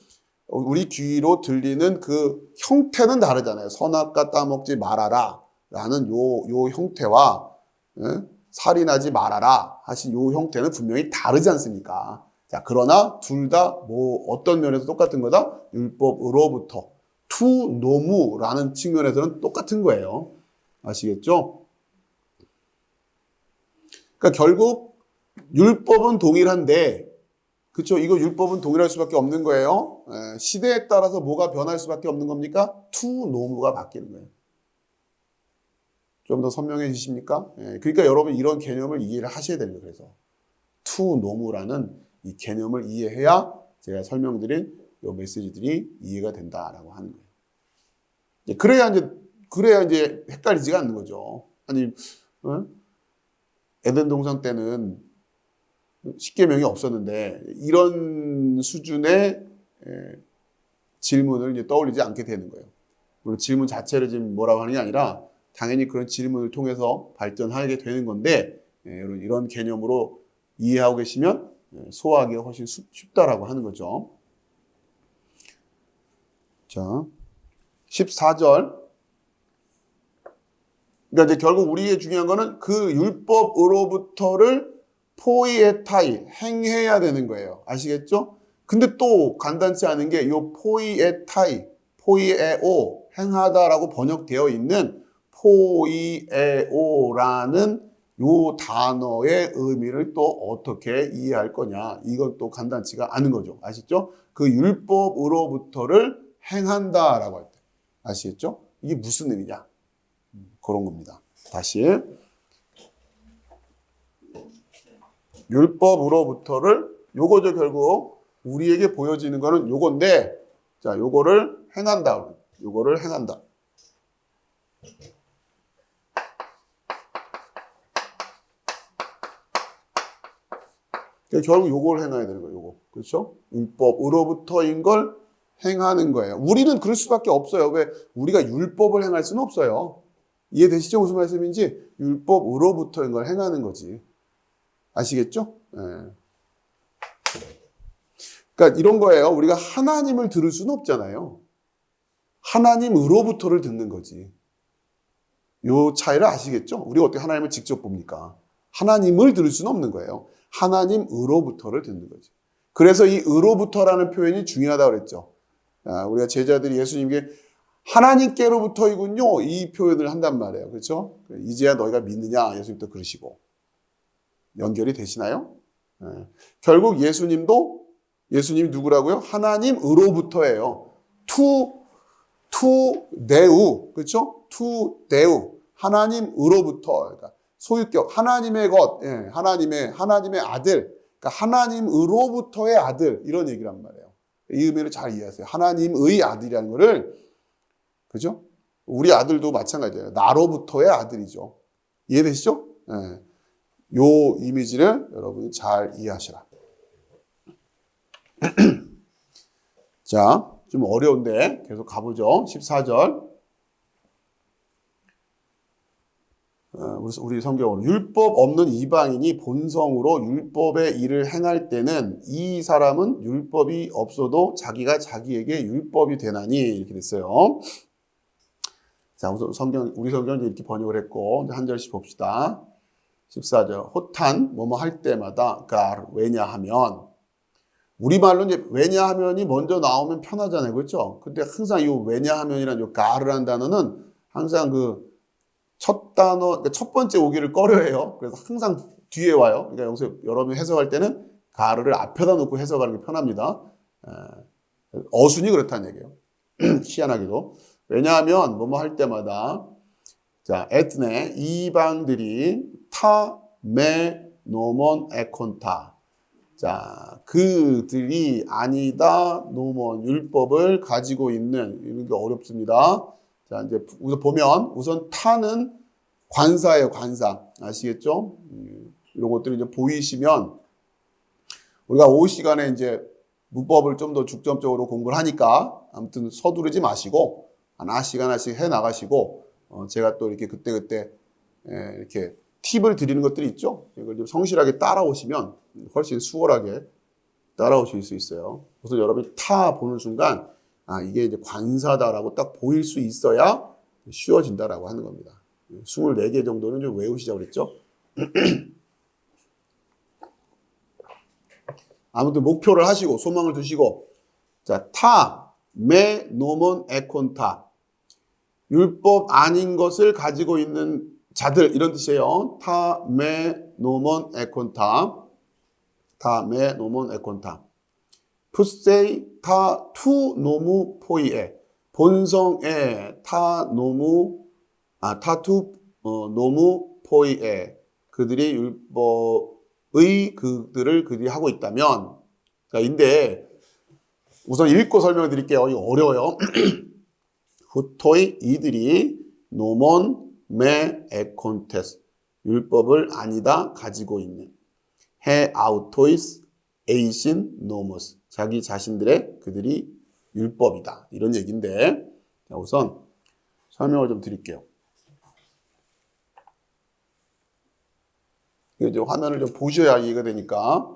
우리 귀로 들리는 그 형태는 다르잖아요. 선악과 따먹지 말아라라는 요 형태와 살인하지 말아라 하신 요 형태는 분명히 다르지 않습니까? 자, 그러나 둘 다 뭐 어떤 면에서 똑같은 거다? 율법으로부터 투 노무라는 측면에서는 똑같은 거예요. 아시겠죠? 그러니까 결국 율법은 동일한데, 그렇죠? 이거 율법은 동일할 수밖에 없는 거예요. 시대에 따라서 뭐가 변할 수밖에 없는 겁니까? 투 노무가 바뀌는 거예요. 좀 더 선명해지십니까? 그러니까 여러분 이런 개념을 이해를 하셔야 되는 거예요. 그래서 투 노무라는 이 개념을 이해해야 제가 설명드린 이 메시지들이 이해가 된다라고 하는 거예요. 그래야 이제 헷갈리지가 않는 거죠. 아니, 에덴 동산 때는 십계명이 없었는데 이런 수준의 질문을 이제 떠올리지 않게 되는 거예요. 물론 질문 자체를 지금 뭐라고 하는 게 아니라 당연히 그런 질문을 통해서 발전하게 되는 건데 이런 개념으로 이해하고 계시면 소화하기가 훨씬 쉽다라고 하는 거죠. 자, 14절. 그러니까 이제 결국 우리의 중요한 거는 그 율법으로부터를 포이에타이, 행해야 되는 거예요. 아시겠죠? 근데 또 간단치 않은 게 이 포이에타이, 포이에오, 행하다라고 번역되어 있는 포이에오라는 요 단어의 의미를 또 어떻게 이해할 거냐. 이건 또 간단치가 않은 거죠. 아시죠? 그 율법으로부터를 행한다라고 할 때. 아시겠죠? 이게 무슨 의미냐? 그런 겁니다. 다시. 율법으로부터를 요거죠. 결국 우리에게 보여지는 거는 요건데, 자, 요거를 행한다. 요거를 행한다. 결국 요걸 행해야 되는 거예요. 요거. 그렇죠? 율법으로부터인 걸 행하는 거예요. 우리는 그럴 수밖에 없어요. 왜? 우리가 율법을 행할 수는 없어요. 이해되시죠? 무슨 말씀인지? 율법으로부터인 걸 행하는 거지. 아시겠죠? 네. 그러니까 이런 거예요. 우리가 하나님을 들을 수는 없잖아요. 하나님으로부터를 듣는 거지. 요 차이를 아시겠죠? 우리가 어떻게 하나님을 직접 봅니까? 하나님을 들을 수는 없는 거예요. 하나님으로부터를 듣는 거지. 그래서 이 으로부터라는 표현이 중요하다고 그랬죠. 우리가 제자들이 예수님께 하나님께로부터이군요. 이 표현을 한단 말이에요. 그렇죠? 이제야 너희가 믿느냐? 예수님도 그러시고. 연결이 되시나요? 결국 예수님이 누구라고요? 하나님으로부터예요. 투 네우. 그렇죠? 투 네우. 하나님으로부터. 그러니까 소유격, 하나님의 것, 하나님의 아들, 그러니까 하나님으로부터의 아들, 이런 얘기란 말이에요. 이 의미를 잘 이해하세요. 하나님의 아들이라는 거를, 그죠? 우리 아들도 마찬가지예요. 나로부터의 아들이죠. 이해되시죠? 요 이미지를 여러분이 잘 이해하시라. 자, 좀 어려운데 계속 가보죠. 14절. 우리 성경으로 율법 없는 이방인이 본성으로 율법의 일을 행할 때는 이 사람은 율법이 없어도 자기가 자기에게 율법이 되나니 이렇게 됐어요. 자, 우선 우리 성경은 이렇게 번역을 했고 한 절씩 봅시다. 14절. 호탄 뭐뭐 할 때마다 왜냐하면 우리말로 이제 왜냐하면이 먼저 나오면 편하잖아요. 그렇죠? 근데 항상 이 왜냐하면이라는 요 가르라는 단어는 항상 그 첫 단어, 그러니까 첫 번째 오기를 꺼려해요. 그래서 항상 뒤에 와요. 그러니까 여기서 여러분이 해석할 때는 가르를 앞에다 놓고 해석하는 게 편합니다. 어순이 그렇다는 얘기예요. 희한하게도. 왜냐하면 뭐뭐 할 때마다 자, 에트네 이방들이 타메 노몬 에콘타. 자, 그들이 아니다 노몬 율법을 가지고 있는 이런 게 어렵습니다. 자, 이제 우선 타는 관사예요, 관사. 아시겠죠? 이런 것들이 이제 보이시면 우리가 오후 시간에 이제 문법을 좀 더 중점적으로 공부를 하니까 아무튼 서두르지 마시고 하나씩 하나씩 해 나가시고 제가 또 이렇게 그때그때 이렇게 팁을 드리는 것들이 있죠. 이걸 좀 성실하게 따라오시면 훨씬 수월하게 따라오실 수 있어요. 그래서 여러분이 타 보는 순간 이게 이제 관사다라고 딱 보일 수 있어야 쉬워진다라고 하는 겁니다. 24개 정도는 좀 외우시자고 그랬죠. 아무튼 목표를 하시고 소망을 두시고 자, 메 노몬 에콘타 율법 아닌 것을 가지고 있는 자들 이런 뜻이에요. 메 노몬 에콘타 메 노몬 에콘타 푸세이 투 노무 포이에 본성에 노무 포이에 그들이 율법의 그들이 하고 있다면 인데 우선 읽고 설명을 드릴게요. 이거 어려워요. 후토이 이들이 노몬 메 에콘테스 율법을 아니다 가지고 있는 해 아우토이스 에이신 노모스 자기 자신들의 그들이 율법이다 이런 얘기인데 자, 우선 설명을 좀 드릴게요. 이제 화면을 좀 보셔야 이해가 되니까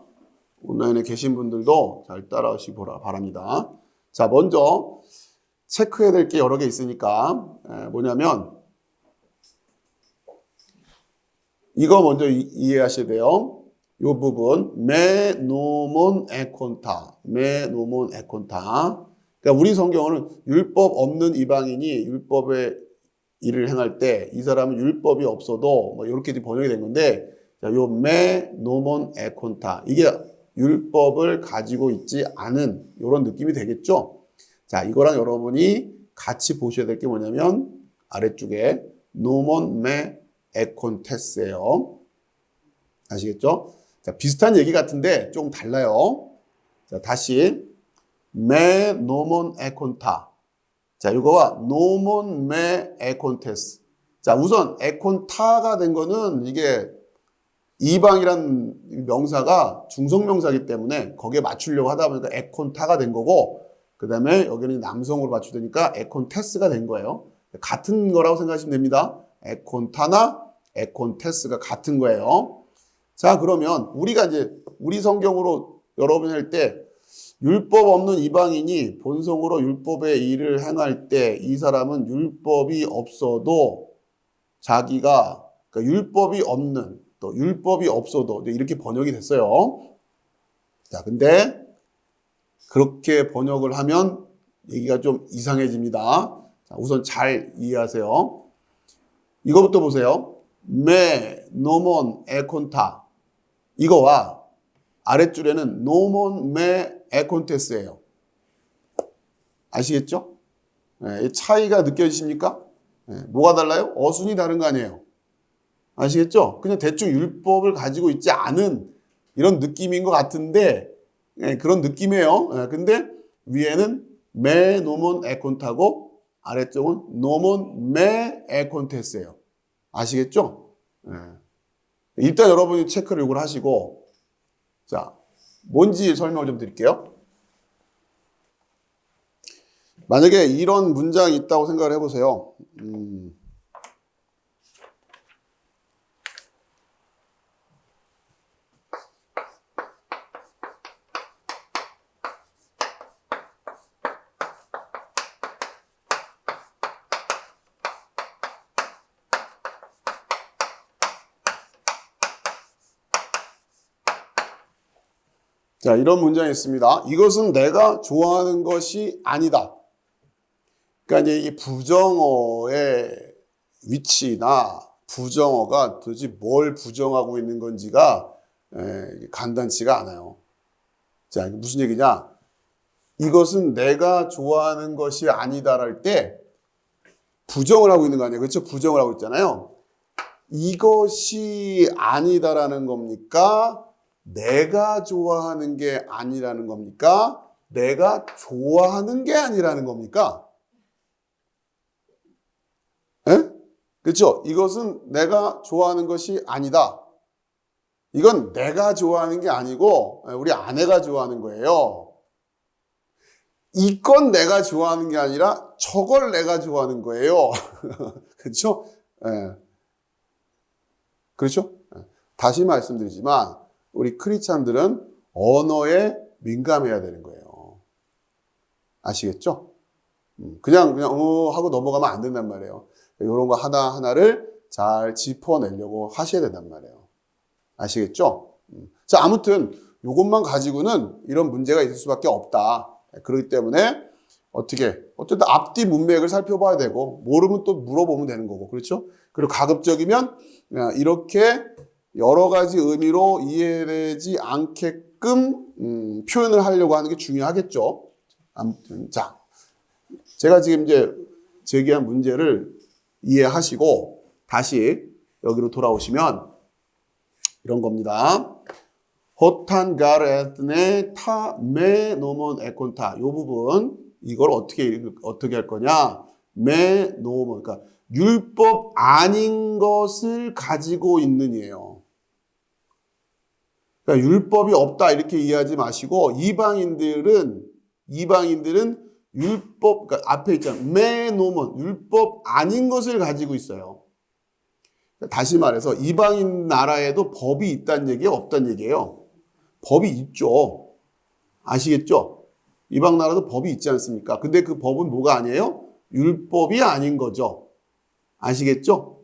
온라인에 계신 분들도 잘 따라오시기 바랍니다. 자, 먼저 체크해야 될 게 여러 개 있으니까 뭐냐면 이거 먼저 이해하셔야 돼요. 이 부분 메 노몬 에콘타 그러니까 우리 성경은 율법 없는 이방인이 율법의 일을 행할 때 이 사람은 율법이 없어도 뭐 이렇게 번역이 된 건데 요 메 노몬 에콘타 이게 율법을 가지고 있지 않은 이런 느낌이 되겠죠. 자, 이거랑 여러분이 같이 보셔야 될 게 뭐냐면 아래쪽에 노먼 메 에콘테스예요. 아시겠죠? 자, 비슷한 얘기 같은데 조금 달라요. 자, 다시 메 노먼 에콘타. 자, 이거와 노먼 메 에콘테스. 자, 우선 에콘타가 된 거는 이게 이방이란 명사가 중성명사이기 때문에 거기에 맞추려고 하다 보니까 에콘타가 된 거고, 그 다음에 여기는 남성으로 맞추니까 에콘테스가 된 거예요. 같은 거라고 생각하시면 됩니다. 에콘타나 에콘테스가 같은 거예요. 자, 그러면 우리가 이제 우리 성경으로 여러분 할 때 율법 없는 이방인이 본성으로 율법의 일을 행할 때 이 사람은 율법이 없어도 자기가, 그러니까 율법이 없는, 또 율법이 없어도 이렇게 번역이 됐어요. 자, 근데 그렇게 번역을 하면 얘기가 좀 이상해집니다. 자, 우선 잘 이해하세요. 이거부터 보세요. 메 노몬 에콘타. 이거와 아랫줄에는 노몬 메 에콘테스예요. 아시겠죠? 이 차이가 느껴지십니까? 뭐가 달라요? 어순이 다른 거 아니에요. 아시겠죠? 그냥 대충 율법을 가지고 있지 않은 이런 느낌인 것 같은데, 그런 느낌이에요. 근데 위에는 메 노몬 에콘타고 아래쪽은 노몬 메 에콘테스예요. 아시겠죠? 일단 여러분이 체크를 요걸 하시고, 자, 뭔지 설명을 좀 드릴게요. 만약에 이런 문장이 있다고 생각을 해보세요. 자, 이런 문장이 있습니다. 이것은 내가 좋아하는 것이 아니다. 그러니까 이제 이 부정어의 위치나 부정어가 도대체 뭘 부정하고 있는 건지가 간단치가 않아요. 자, 무슨 얘기냐? 이것은 내가 좋아하는 것이 아니다랄 때 부정을 하고 있는 거 아니에요? 그렇죠? 부정을 하고 있잖아요. 이것이 아니다라는 겁니까? 내가 좋아하는 게 아니라는 겁니까? 내가 좋아하는 게 아니라는 겁니까? 에? 그렇죠? 이것은 내가 좋아하는 것이 아니다. 이건 내가 좋아하는 게 아니고 우리 아내가 좋아하는 거예요. 이건 내가 좋아하는 게 아니라 저걸 내가 좋아하는 거예요. 그렇죠? 예. 그렇죠? 다시 말씀드리지만 우리 크리스찬들은 언어에 민감해야 되는 거예요. 아시겠죠? 그냥 하고 넘어가면 안 된단 말이에요. 이런 거 하나하나를 잘 짚어내려고 하셔야 된단 말이에요. 아시겠죠? 자, 아무튼 이것만 가지고는 이런 문제가 있을 수밖에 없다. 그렇기 때문에 어쨌든 앞뒤 문맥을 살펴봐야 되고 모르면 또 물어보면 되는 거고, 그렇죠? 그리고 가급적이면 이렇게 여러 가지 의미로 이해되지 않게끔 표현을 하려고 하는 게 중요하겠죠. 아무튼 자, 제가 지금 이제 제기한 문제를 이해하시고 다시 여기로 돌아오시면 이런 겁니다. 호탄 가르에트네 타메 노몬 에콘타. 이 부분 이걸 어떻게 할 거냐? 메 노몬, 그러니까 율법 아닌 것을 가지고 있는이에요. 그러니까 율법이 없다 이렇게 이해하지 마시고 이방인들은 율법, 그러니까 앞에 있잖아요. 메 노몬, 율법 아닌 것을 가지고 있어요. 다시 말해서 이방인 나라에도 법이 있다는 얘기예요, 없다는 얘기예요? 법이 있죠. 아시겠죠? 이방 나라도 법이 있지 않습니까? 근데 그 법은 뭐가 아니에요? 율법이 아닌 거죠. 아시겠죠?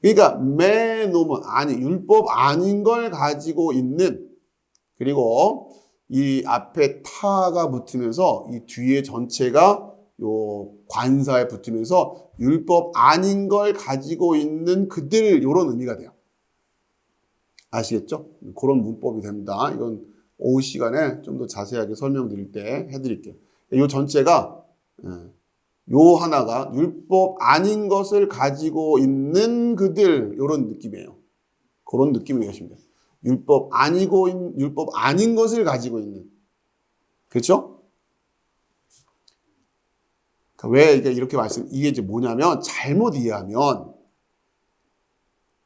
그러니까 메노먼, 아니 율법 아닌 걸 가지고 있는, 그리고 이 앞에 타가 붙으면서 이 뒤에 전체가 요 관사에 붙으면서 율법 아닌 걸 가지고 있는 그들, 요런 의미가 돼요. 아시겠죠? 그런 문법이 됩니다. 이건 오후 시간에 좀 더 자세하게 설명드릴 때 해드릴게요. 이 전체가 요 하나가 율법 아닌 것을 가지고 있는 그들, 요런 느낌이에요. 그런 느낌을 이해하시면 돼요. 율법 아닌 것을 가지고 있는. 그렇죠? 왜 이렇게 이게 이제 뭐냐면, 잘못 이해하면,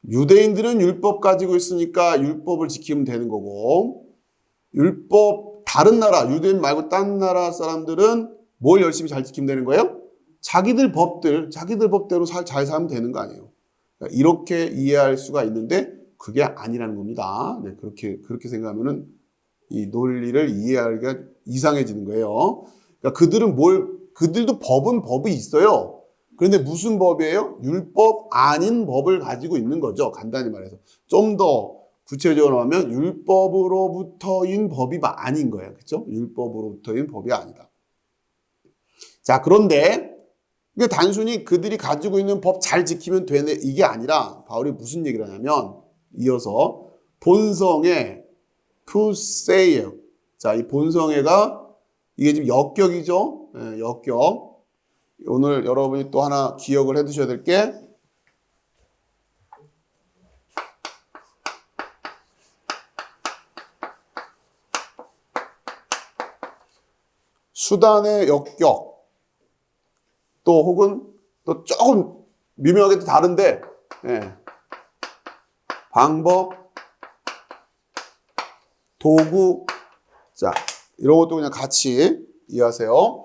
유대인들은 율법 가지고 있으니까 율법을 지키면 되는 거고, 다른 나라, 유대인 말고 딴 나라 사람들은 뭘 열심히 잘 지키면 되는 거예요? 자기들 법대로 잘 살면 되는 거 아니에요. 그러니까 이렇게 이해할 수가 있는데, 그게 아니라는 겁니다. 네, 그렇게 생각하면은 이 논리를 이해하기가 이상해지는 거예요. 그러니까 그들도 법이 있어요. 그런데 무슨 법이에요? 율법 아닌 법을 가지고 있는 거죠. 간단히 말해서. 좀 더 구체적으로 하면 율법으로부터인 법이 아닌 거예요. 그렇죠? 율법으로부터인 법이 아니다. 자, 그런데 이게 단순히 그들이 가지고 있는 법 잘 지키면 되네 이게 아니라 바울이 무슨 얘기를 하냐면 이어서 본성의 푸세이어. 자, 이 본성애가 이게 지금 역격이죠. 네, 역격. 오늘 여러분이 또 하나 기억을 해 두셔야 될 게 수단의 역격 또 혹은 또 조금 미묘하게 또 다른데 방법, 도구, 자 이런 것도 그냥 같이 이해하세요.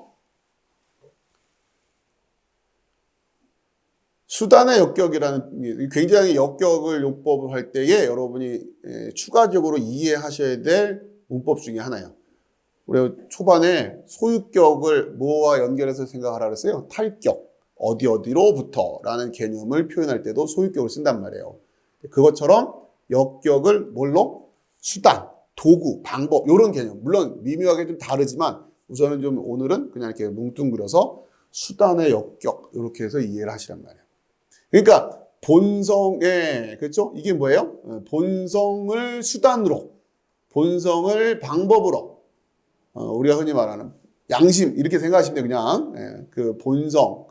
수단의 역격이라는 굉장히 역격을 용법을 할 때에 여러분이 추가적으로 이해하셔야 될 문법 중에 하나예요. 우리 초반에 소유격을 뭐와 연결해서 생각하라 그랬어요? 탈격, 어디로부터 라는 개념을 표현할 때도 소유격을 쓴단 말이에요. 그것처럼 역격을 뭘로? 수단, 도구, 방법 이런 개념. 물론 미묘하게 좀 다르지만 우선은 좀 오늘은 그냥 이렇게 뭉뚱그려서 수단의 역격 이렇게 해서 이해를 하시란 말이에요. 그러니까 그렇죠? 이게 뭐예요? 본성을 수단으로, 본성을 방법으로, 우리가 흔히 말하는 양심 이렇게 생각하시면 돼요. 그냥 그 본성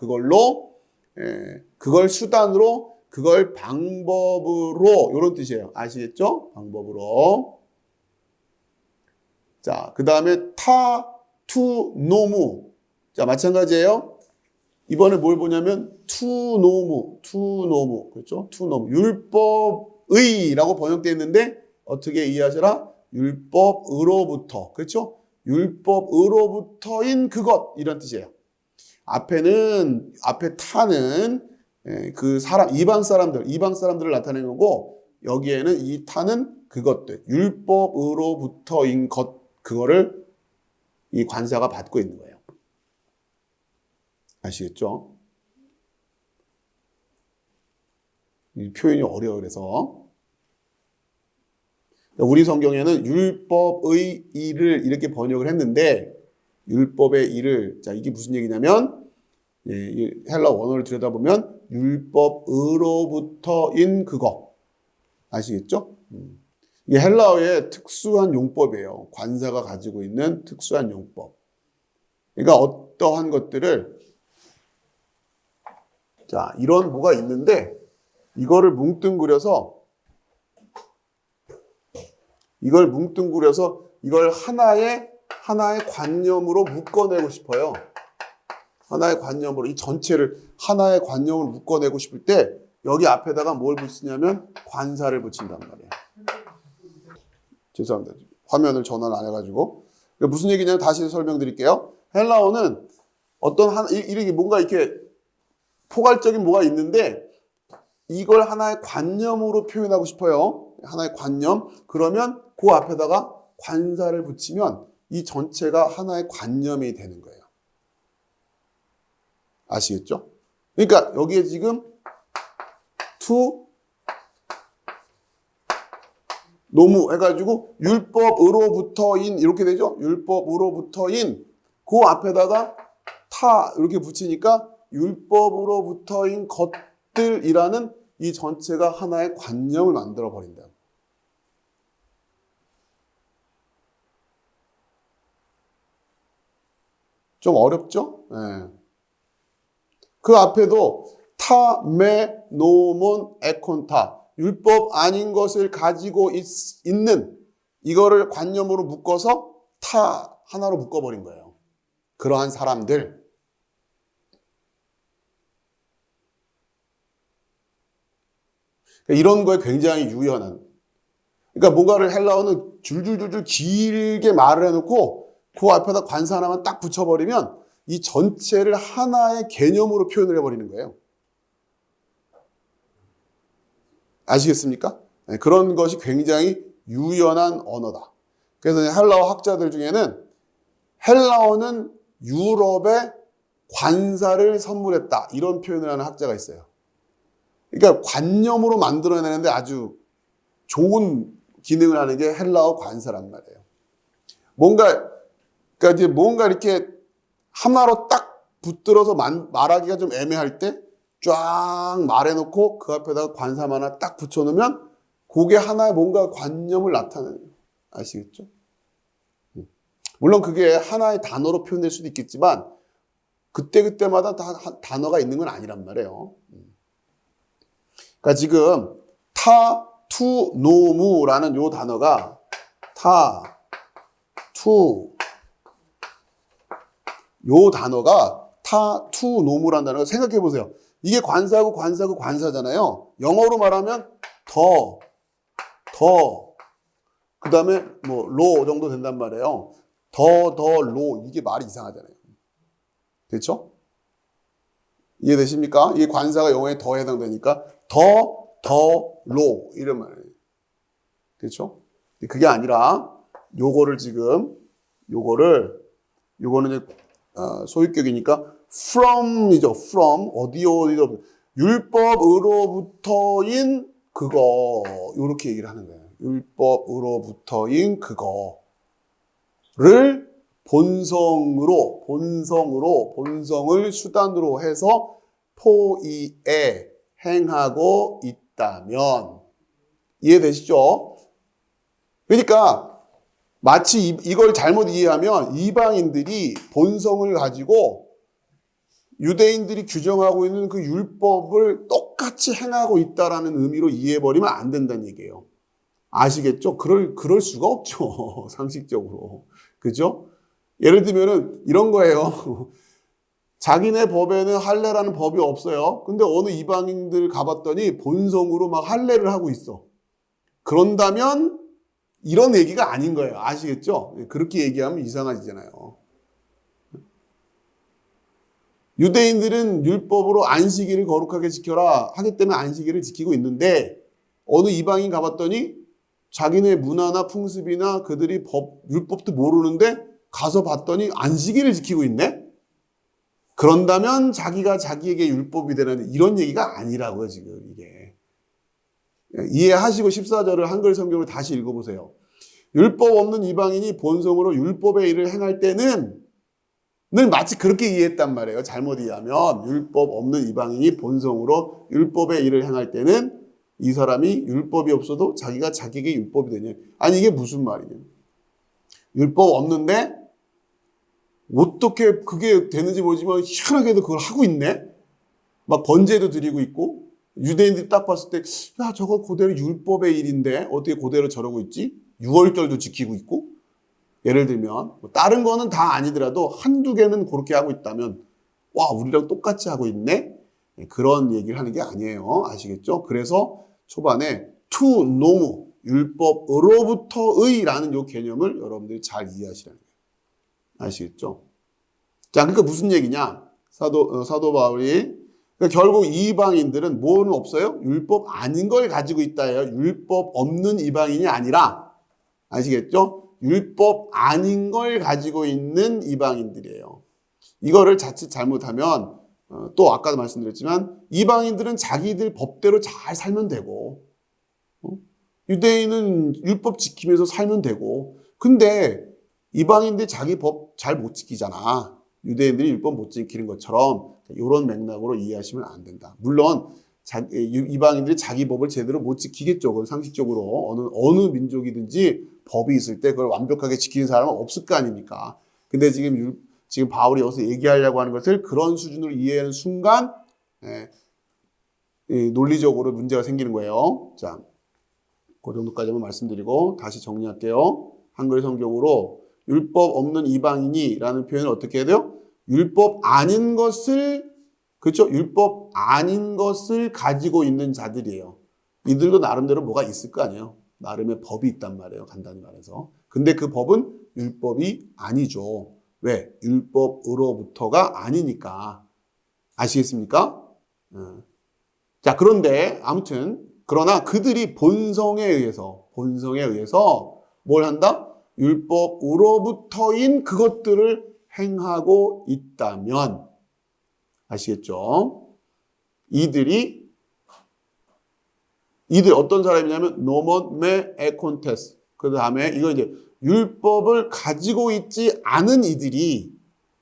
그걸 수단으로, 그걸 방법으로 이런 뜻이에요. 아시겠죠? 방법으로. 자, 그 다음에 노무. 자, 마찬가지예요. 이번에 뭘 보냐면 투노무, 그렇죠? 투노무, 율법의라고 번역되어 있는데 어떻게 이해하시라? 율법으로부터, 그렇죠? 율법으로부터인 그것 이런 뜻이에요. 앞에 타는 그 이방 사람들을 나타내는 거고 여기에는 이 타는 그것들, 율법으로부터인 그거를 이 관사가 받고 있는 거예요. 아시겠죠? 이 표현이 어려워 그래서 우리 성경에는 율법의 일을 이렇게 번역을 했는데 율법의 일을 자 이게 무슨 얘기냐면 이 헬라 원어를 들여다보면 율법으로부터인 그거 아시겠죠? 이게 헬라어의 특수한 용법이에요. 관사가 가지고 있는 특수한 용법. 그러니까 어떠한 것들을 자, 이런 뭐가 있는데 이걸 뭉뚱그려서 이걸 하나의 관념으로 묶어내고 싶어요. 하나의 관념으로 이 전체를 하나의 관념으로 묶어내고 싶을 때 여기 앞에다가 뭘 붙이냐면 관사를 붙인단 말이에요. 죄송합니다. 화면을 전환 안 해가지고 무슨 얘기냐면 다시 설명드릴게요. 헬라어는 이렇게 뭔가 이렇게 포괄적인 뭐가 있는데 이걸 하나의 관념으로 표현하고 싶어요. 하나의 관념. 그러면 그 앞에다가 관사를 붙이면 이 전체가 하나의 관념이 되는 거예요. 아시겠죠? 그러니까 여기에 지금 노무 해가지고 율법으로부터인 이렇게 되죠? 율법으로부터인 그 앞에다가 이렇게 붙이니까 율법으로부터인 것들이라는 이 전체가 하나의 관념을 만들어 버린다. 좀 어렵죠? 네. 그 앞에도 타, 메, 노몬, 에콘타. 율법 아닌 것을 가지고 있는 이거를 관념으로 묶어서 타 하나로 묶어버린 거예요. 그러한 사람들. 이런 거에 굉장히 유연한. 그러니까 뭔가를 헬라어는 줄줄줄줄 길게 말을 해놓고 그 앞에다 관사 하나만 딱 붙여버리면 이 전체를 하나의 개념으로 표현을 해버리는 거예요. 아시겠습니까? 네, 그런 것이 굉장히 유연한 언어다. 그래서 헬라어 학자들 중에는 헬라어는 유럽에 관사를 선물했다. 이런 표현을 하는 학자가 있어요. 그러니까 관념으로 만들어내는데 아주 좋은 기능을 하는 게 헬라어 관사란 말이에요. 그러니까 이제 뭔가 이렇게 하나로 딱 붙들어서 말하기가 좀 애매할 때 쫙 말해놓고 그 앞에다가 관사 하나 딱 붙여놓으면 그게 하나의 뭔가 관념을 나타내는, 아시겠죠? 물론 그게 하나의 단어로 표현될 수도 있겠지만 그때그때마다 다 단어가 있는 건 아니란 말이에요. 그러니까 지금 타, 투, 노무라는 요 단어가 타, 투, 요 단어가 타, 투, 노무라는 단어가 생각해 보세요. 이게 관사고 관사고 관사잖아요. 영어로 말하면 더, 그 다음에 뭐 로 정도 된단 말이에요. 더, 로. 이게 말이 이상하잖아요. 그렇죠? 이해되십니까? 이게 관사가 영어에 더 해당되니까 더, 로 이런 말이에요. 그렇죠? 그게 아니라 요거를 지금 요거는 이제 소유격이니까 from이죠. from 어디로 율법으로부터인 그거 이렇게 얘기를 하는 거예요. 율법으로부터인 그거를 본성을 수단으로 해서 포이에 행하고 있다면 이해되시죠? 그러니까 마치 이걸 잘못 이해하면 이방인들이 본성을 가지고 유대인들이 규정하고 있는 그 율법을 똑같이 행하고 있다라는 의미로 이해해버리면 안 된다는 얘기예요. 아시겠죠? 그럴 수가 없죠. 상식적으로. 그죠? 예를 들면은 이런 거예요. 자기네 법에는 할례라는 법이 없어요. 근데 어느 이방인들 가봤더니 본성으로 막 할례를 하고 있어. 그런다면 이런 얘기가 아닌 거예요. 아시겠죠? 그렇게 얘기하면 이상하잖아요. 유대인들은 율법으로 안식일을 거룩하게 지켜라 하기 때문에 안식일을 지키고 있는데 어느 이방인 가봤더니 자기네 문화나 풍습이나 그들이 율법도 모르는데 가서 봤더니 안식일을 지키고 있네? 그런다면 자기가 자기에게 율법이 되는 이런 얘기가 아니라고요, 지금 이게. 이해하시고 14절을 한글 성경을 다시 읽어보세요. 율법 없는 이방인이 본성으로 율법의 일을 행할 때는 늘 마치 그렇게 이해했단 말이에요. 잘못 이해하면 율법 없는 이방인이 본성으로 율법의 일을 행할 때는 이 사람이 율법이 없어도 자기가 자기에게 율법이 되냐. 아니 이게 무슨 말이냐. 율법 없는데 어떻게 그게 되는지 모르지만 희한하게도 그걸 하고 있네. 막 번제도 드리고 있고 유대인들이 딱 봤을 때 야 저거 그대로 율법의 일인데 어떻게 그대로 저러고 있지? 유월절도 지키고 있고 예를 들면 다른 거는 다 아니더라도 한두 개는 그렇게 하고 있다면 와 우리랑 똑같이 하고 있네? 그런 얘기를 하는 게 아니에요. 아시겠죠? 그래서 초반에 to 노무 율법으로부터의 라는 요 개념을 여러분들이 잘 이해하시라는 거예요. 아시겠죠? 자, 그러니까 무슨 얘기냐? 사도 바울이 그러니까 결국 이방인들은 뭐는 없어요? 율법 아닌 걸 가지고 있다예요. 율법 없는 이방인이 아니라 아시겠죠? 율법 아닌 걸 가지고 있는 이방인들이에요. 이거를 자칫 잘못하면 또 아까도 말씀드렸지만 이방인들은 자기들 법대로 잘 살면 되고 유대인은 율법 지키면서 살면 되고 근데 이방인들이 자기 법 잘 못 지키잖아. 유대인들이 율법 못 지키는 것처럼 이런 맥락으로 이해하시면 안 된다. 물론 이방인들이 자기 법을 제대로 못 지키겠죠. 그건 상식적으로 어느 민족이든지 법이 있을 때 그걸 완벽하게 지키는 사람은 없을 거 아닙니까? 근데 지금 지금 바울이 여기서 얘기하려고 하는 것을 그런 수준으로 이해하는 순간 논리적으로 문제가 생기는 거예요. 자, 그 정도까지만 말씀드리고 다시 정리할게요. 한글 성경으로 율법 없는 이방인이라는 표현을 어떻게 해야 돼요? 율법 아닌 것을, 그렇죠? 율법 아닌 것을 가지고 있는 자들이에요. 이들도 나름대로 뭐가 있을 거 아니에요. 나름의 법이 있단 말이에요. 간단히 말해서. 근데 그 법은 율법이 아니죠. 왜? 율법으로부터가 아니니까. 아시겠습니까? 자, 그런데 아무튼 그러나 그들이 본성에 의해서 뭘 한다? 율법으로부터인 그것들을 행하고 있다면, 아시겠죠? 이들 어떤 사람이냐면 노먼 메 에콘테스. 그 다음에 이거 이제 율법을 가지고 있지 않은 이들이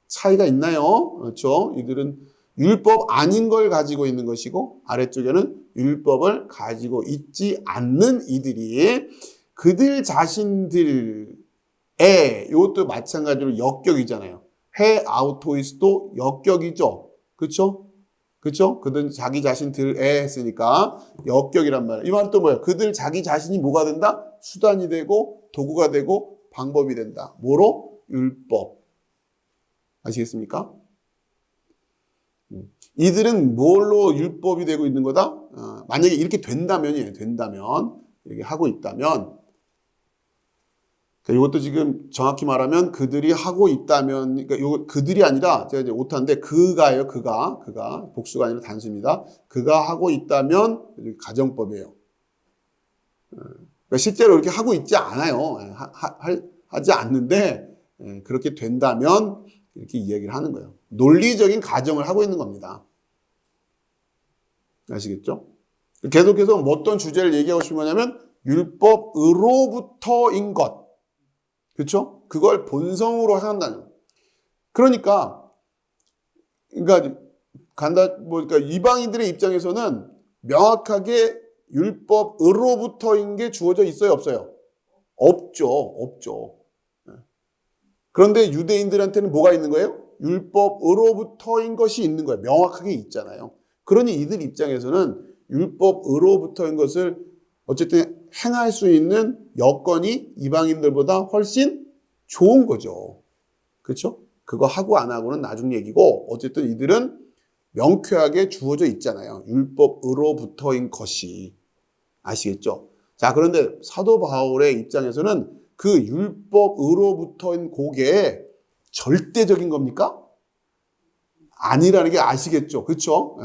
차이가 있나요? 그렇죠? 이들은 율법 아닌 걸 가지고 있는 것이고 아래쪽에는 율법을 가지고 있지 않는 이들이 그들 자신들의 이것도 마찬가지로 역격이잖아요. 해 아우토이스도 역격이죠. 그렇죠? 그렇죠? 그들은 자기 자신들에 했으니까 역격이란 말이에요. 이 말은 또 뭐예요? 그들 자기 자신이 뭐가 된다? 수단이 되고 도구가 되고 방법이 된다. 뭐로? 율법. 아시겠습니까? 이들은 뭘로 율법이 되고 있는 거다? 만약에 이렇게 된다면이에요. 이렇게 하고 있다면, 이것도 지금 정확히 말하면 그들이 하고 있다면, 그러니까 이거 그들이 아니라 제가 이제 오타인데 그가예요. 그가 복수가 아니라 단수입니다. 그가 하고 있다면 가정법이에요. 그러니까 실제로 이렇게 하고 있지 않아요. 하지 않는데 그렇게 된다면 이렇게 이야기를 하는 거예요. 논리적인 가정을 하고 있는 겁니다. 아시겠죠? 계속해서 어떤 주제를 얘기하고 싶은 거냐면 율법으로부터인 것. 그렇죠? 그걸 본성으로 한다는 거예요. 그러니까 그러니까 이방인들의 입장에서는 명확하게 율법으로부터인 게 주어져 있어요, 없어요? 없죠. 그런데 유대인들한테는 뭐가 있는 거예요? 율법으로부터인 것이 있는 거예요. 명확하게 있잖아요. 그러니 이들 입장에서는 율법으로부터인 것을 어쨌든 행할 수 있는 여건이 이방인들보다 훨씬 좋은 거죠. 그렇죠? 그거 하고 안 하고는 나중 얘기고 어쨌든 이들은 명쾌하게 주어져 있잖아요. 율법으로부터인 것이. 아시겠죠? 자, 그런데 사도 바울의 입장에서는 그 율법으로부터인 그게 절대적인 겁니까? 아니라는 게 아시겠죠? 그렇죠?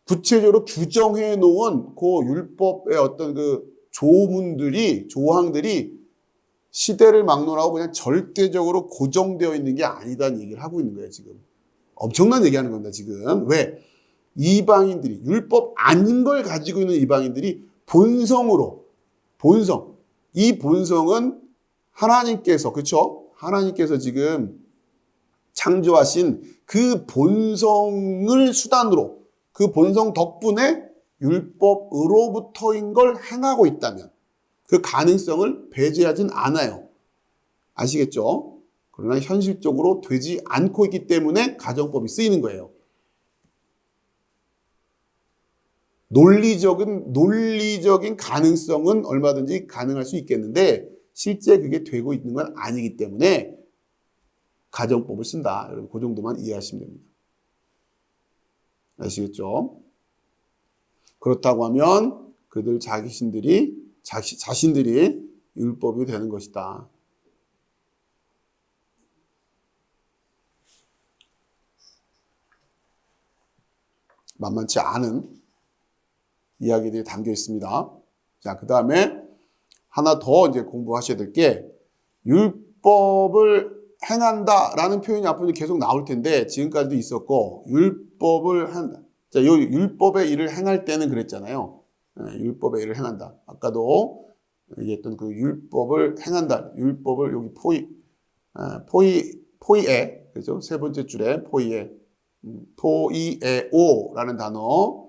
구체적으로 규정해 놓은 그 율법의 어떤 그 조항들이 시대를 막론하고 그냥 절대적으로 고정되어 있는 게 아니다는 얘기를 하고 있는 거예요, 지금. 엄청난 얘기하는 겁니다, 지금. 왜? 이방인들이, 율법 아닌 걸 가지고 있는 이방인들이 이 본성은 하나님께서, 그렇죠? 하나님께서 지금 창조하신 그 본성을 수단으로, 그 본성 덕분에 율법으로부터인 걸 행하고 있다면 그 가능성을 배제하진 않아요. 아시겠죠? 그러나 현실적으로 되지 않고 있기 때문에 가정법이 쓰이는 거예요. 논리적인 가능성은 얼마든지 가능할 수 있겠는데 실제 그게 되고 있는 건 아니기 때문에 가정법을 쓴다. 여러분 그 정도만 이해하시면 됩니다. 아시겠죠? 그렇다고 하면 그들 자신들이 율법이 되는 것이다. 만만치 않은 이야기들이 담겨 있습니다. 자, 그 다음에 하나 더 이제 공부하셔야 될 게 율법을 행한다라는 표현이 앞으로 계속 나올 텐데 지금까지도 있었고 율법을 한다. 자, 이 율법의 일을 행할 때는 그랬잖아요. 율법의 일을 행한다. 아까도 얘기했던 그 율법을 행한다. 율법을 여기 포이에 그죠? 세 번째 줄에 포이에오라는 단어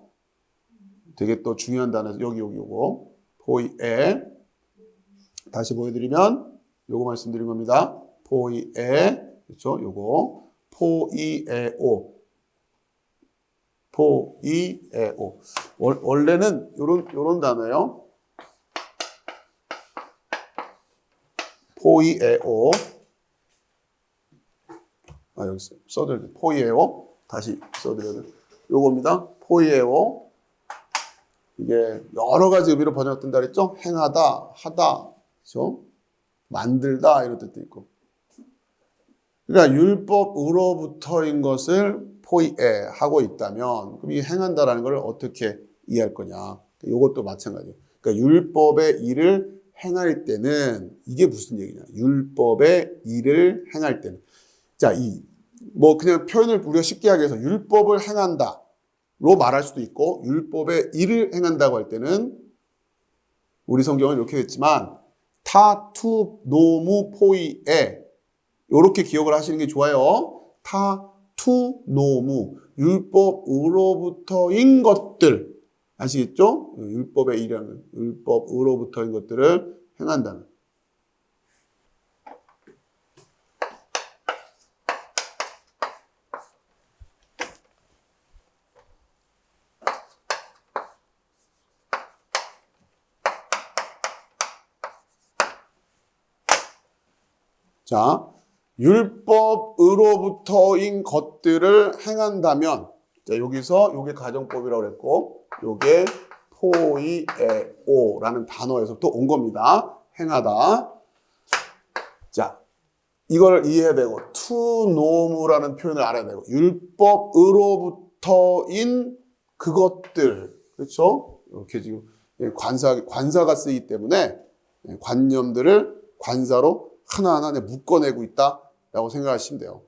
되게 또 중요한 단어 여기 요거 포이에 다시 보여드리면 요거 말씀드린 겁니다. 포이에 그렇죠? 요거 포이에오. 포이에오. 원래는 요런 단어예요. 포이에오. 여기 써드려야 돼. 포이에오. 다시 써드려야 돼. 요겁니다. 포이에오. 이게 여러 가지 의미로 번역된다 그랬죠? 행하다, 하다, 그렇죠? 만들다 이런 뜻도 있고. 그러니까 율법으로부터인 것을 포이에 하고 있다면 그럼 이 행한다라는 걸 어떻게 이해할 거냐? 이것도 마찬가지예요. 그러니까 율법의 일을 행할 때는 이게 무슨 얘기냐? 율법의 일을 행할 때는 자, 뭐 그냥 표현을 우리가 쉽게 하기 위해서 율법을 행한다로 말할 수도 있고 율법의 일을 행한다고 할 때는 우리 성경은 이렇게 됐지만 타투 노무 포이에 이렇게 기억을 하시는 게 좋아요. 타투 노무 율법으로부터인 것들 아시겠죠? 율법의 일이라는 율법으로부터인 것들을 행한다는. 자, 율법으로부터인 것들을 행한다면, 자, 여기서 요게 가정법이라고 그랬고, 요게 포이에오라는 단어에서부터 온 겁니다. 행하다. 자, 이걸 이해해야 되고, 투노무라는 표현을 알아야 되고, 율법으로부터인 그것들, 그렇죠? 이렇게 지금 관사가 쓰이기 때문에 관념들을 관사로 하나하나 묶어내고 있다라고 생각하시면 돼요.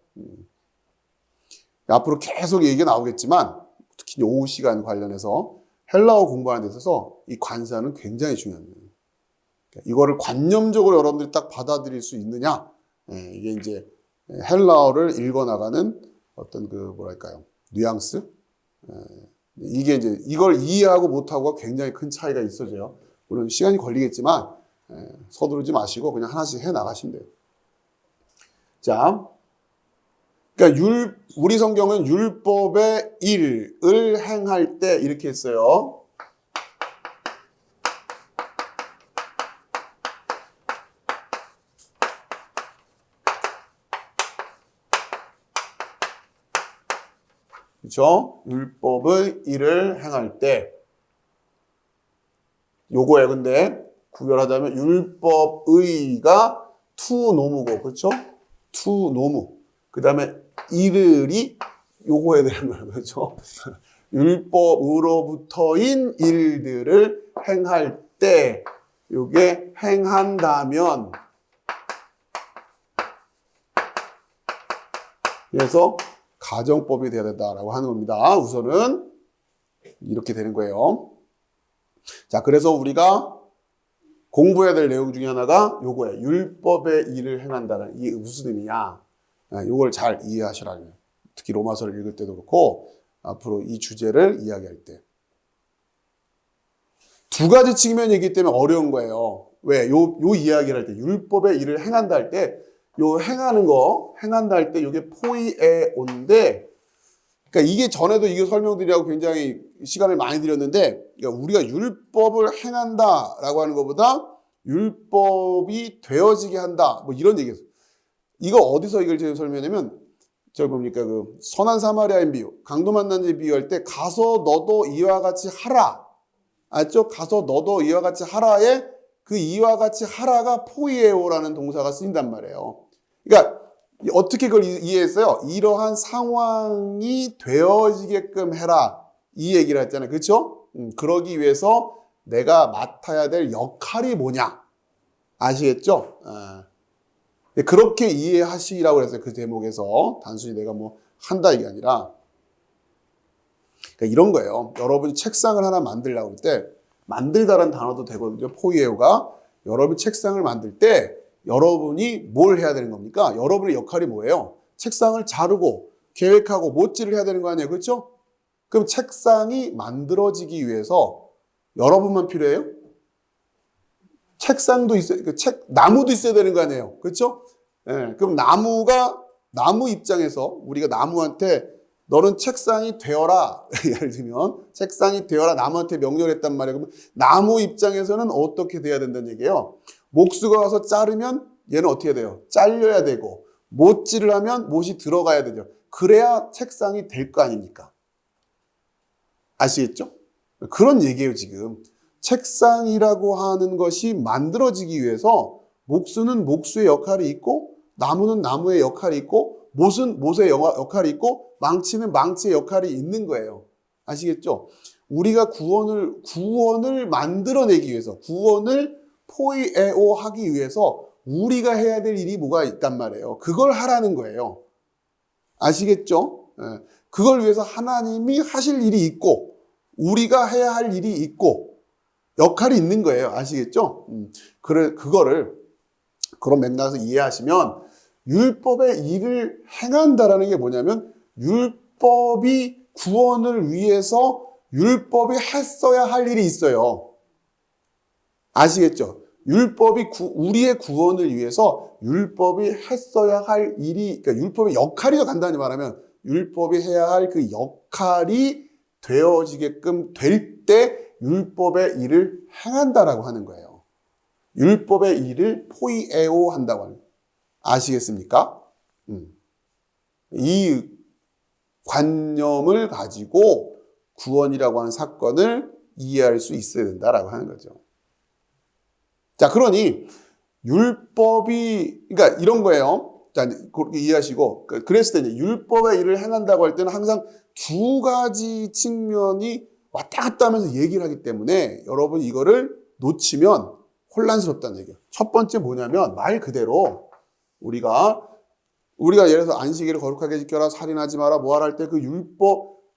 앞으로 계속 얘기가 나오겠지만 특히 오후 시간 관련해서 헬라어 공부하는 데 있어서 이 관사는 굉장히 중요합니다. 이거를 관념적으로 여러분들이 딱 받아들일 수 있느냐? 이게 이제 헬라어를 읽어나가는 어떤 그 뭐랄까요? 뉘앙스? 이게 이제 이걸 이해하고 못하고가 굉장히 큰 차이가 있어져요. 물론 시간이 걸리겠지만 서두르지 마시고 그냥 하나씩 해 나가시면 돼요. 자, 그러니까 우리 성경은 율법의 일을 행할 때 이렇게 했어요. 그렇죠? 율법의 일을 행할 때 요거예요. 근데 구별하자면 율법의가 투노무고 그렇죠? 투노무. 그다음에 일을이 요거 해야 되는 거예요. 그렇죠? 율법으로부터인 일들을 행할 때 요게 행한다면 그래서 가정법이 돼야 된다라고 하는 겁니다. 우선은 이렇게 되는 거예요. 자, 그래서 우리가 공부해야 될 내용 중에 하나가 요거예요. 율법의 일을 행한다는 이게 무슨 의미냐? 요걸 잘 이해하시라는 거예요. 특히 로마서를 읽을 때도 그렇고 앞으로 이 주제를 이야기할 때. 두 가지 측면이기 때문에 어려운 거예요. 왜? 요 이야기를 할 때 율법의 일을 행한다 할 때 요 행한다 할 때 요게 포이에온데 그러니까 이게 전에도 이거 설명드리라고 굉장히 시간을 많이 들였는데 그러니까 우리가 율법을 행한다라고 하는 것보다 율법이 되어지게 한다 뭐 이런 얘기예요. 이거 어디서 이걸 제가 설명하냐면 저기 뭡니까 그 선한 사마리아인 비유, 강도 만난 자 비유할 때 가서 너도 이와 같이 하라. 알죠? 가서 너도 이와 같이 하라에 그 이와 같이 하라가 포이에오라는 동사가 쓰인단 말이에요. 그러니까 어떻게 그걸 이해했어요? 이러한 상황이 되어지게끔 해라. 이 얘기를 했잖아요. 그렇죠? 그러기 위해서 내가 맡아야 될 역할이 뭐냐? 아시겠죠? 그렇게 이해하시라고 했어요. 그 대목에서. 단순히 내가 뭐 한다 이게 아니라. 그러니까 이런 거예요. 여러분이 책상을 하나 만들려고 할 때 만들다라는 단어도 되거든요. 포이에오가. 여러분이 책상을 만들 때 여러분이 뭘 해야 되는 겁니까? 여러분의 역할이 뭐예요? 책상을 자르고 계획하고 못질을 해야 되는 거 아니에요? 그렇죠? 그럼 책상이 만들어지기 위해서 여러분만 필요해요? 책상도 있어야, 나무도 있어야 되는 거 아니에요? 그렇죠? 예, 그럼 나무가 나무 입장에서 우리가 나무한테 너는 책상이 되어라. 예를 들면 책상이 되어라 나무한테 명령했단 말이에요. 그러면 나무 입장에서는 어떻게 돼야 된다는 얘기예요. 목수가 와서 자르면 얘는 어떻게 돼요? 잘려야 되고 못질을 하면 못이 들어가야 되죠. 그래야 책상이 될 거 아닙니까? 아시겠죠? 그런 얘기예요, 지금. 책상이라고 하는 것이 만들어지기 위해서 목수는 목수의 역할이 있고 나무는 나무의 역할이 있고 못은 못의 역할이 있고 망치는 망치의 역할이 있는 거예요. 아시겠죠? 우리가 구원을 만들어내기 위해서 구원을 포이에오 하기 위해서 우리가 해야 될 일이 뭐가 있단 말이에요. 그걸 하라는 거예요. 아시겠죠? 그걸 위해서 하나님이 하실 일이 있고 우리가 해야 할 일이 있고 역할이 있는 거예요. 아시겠죠? 그거를 그런 맥락에서 이해하시면 율법의 일을 행한다라는 게 뭐냐면 율법이 구원을 위해서 율법이 했어야 할 일이 있어요. 아시겠죠? 율법이 우리의 구원을 위해서 율법이 했어야 할 일이, 그러니까 율법의 역할이 더 간단히 말하면 율법이 해야 할 그 역할이 되어지게끔 될 때 율법의 일을 행한다라고 하는 거예요. 율법의 일을 포이에오 한다고 하는 거예요. 아시겠습니까? 이 관념을 가지고 구원이라고 하는 사건을 이해할 수 있어야 된다라고 하는 거죠. 자, 그러니 율법이, 그러니까 이런 거예요. 자, 그렇게 이해하시고, 그랬을 때 율법의 일을 행한다고 할 때는 항상 두 가지 측면이 왔다 갔다 하면서 얘기를 하기 때문에 여러분 이거를 놓치면 혼란스럽다는 얘기예요. 첫 번째 뭐냐면 말 그대로 우리가 예를 들어서 안식일을 거룩하게 지켜라, 살인하지 마라, 뭐하라 할 때 그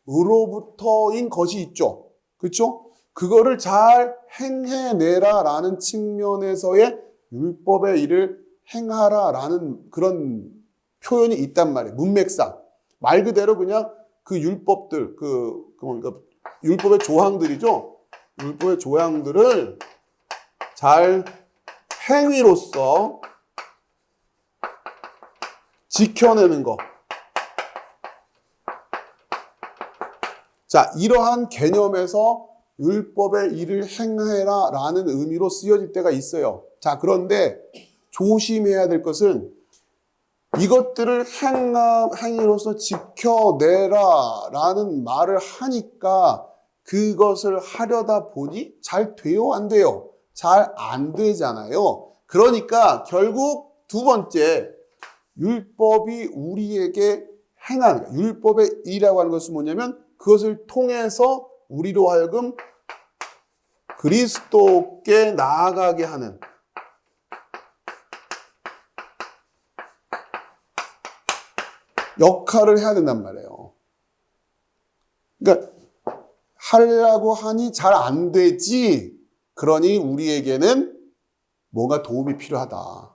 율법으로부터인 것이 있죠. 그렇죠? 그거를 잘 행해내라라는 측면에서의 율법의 일을 행하라라는 그런 표현이 있단 말이에요. 문맥상. 말 그대로 그냥 그 율법들, 그러니까 율법의 조항들이죠. 율법의 조항들을 잘 행위로서 지켜내는 거. 자, 이러한 개념에서 율법의 일을 행해라 라는 의미로 쓰여질 때가 있어요. 자, 그런데 조심해야 될 것은 이것들을 행위로서 지켜내라 라는 말을 하니까 그것을 하려다 보니 잘 돼요, 안 돼요? 잘 안 되잖아요. 그러니까 결국 두 번째, 율법이 우리에게 행하는, 율법의 일이라고 하는 것은 뭐냐면 그것을 통해서 우리로 하여금 그리스도께 나아가게 하는 역할을 해야 된단 말이에요. 그러니까 하려고 하니 잘 안 되지. 그러니 우리에게는 뭔가 도움이 필요하다.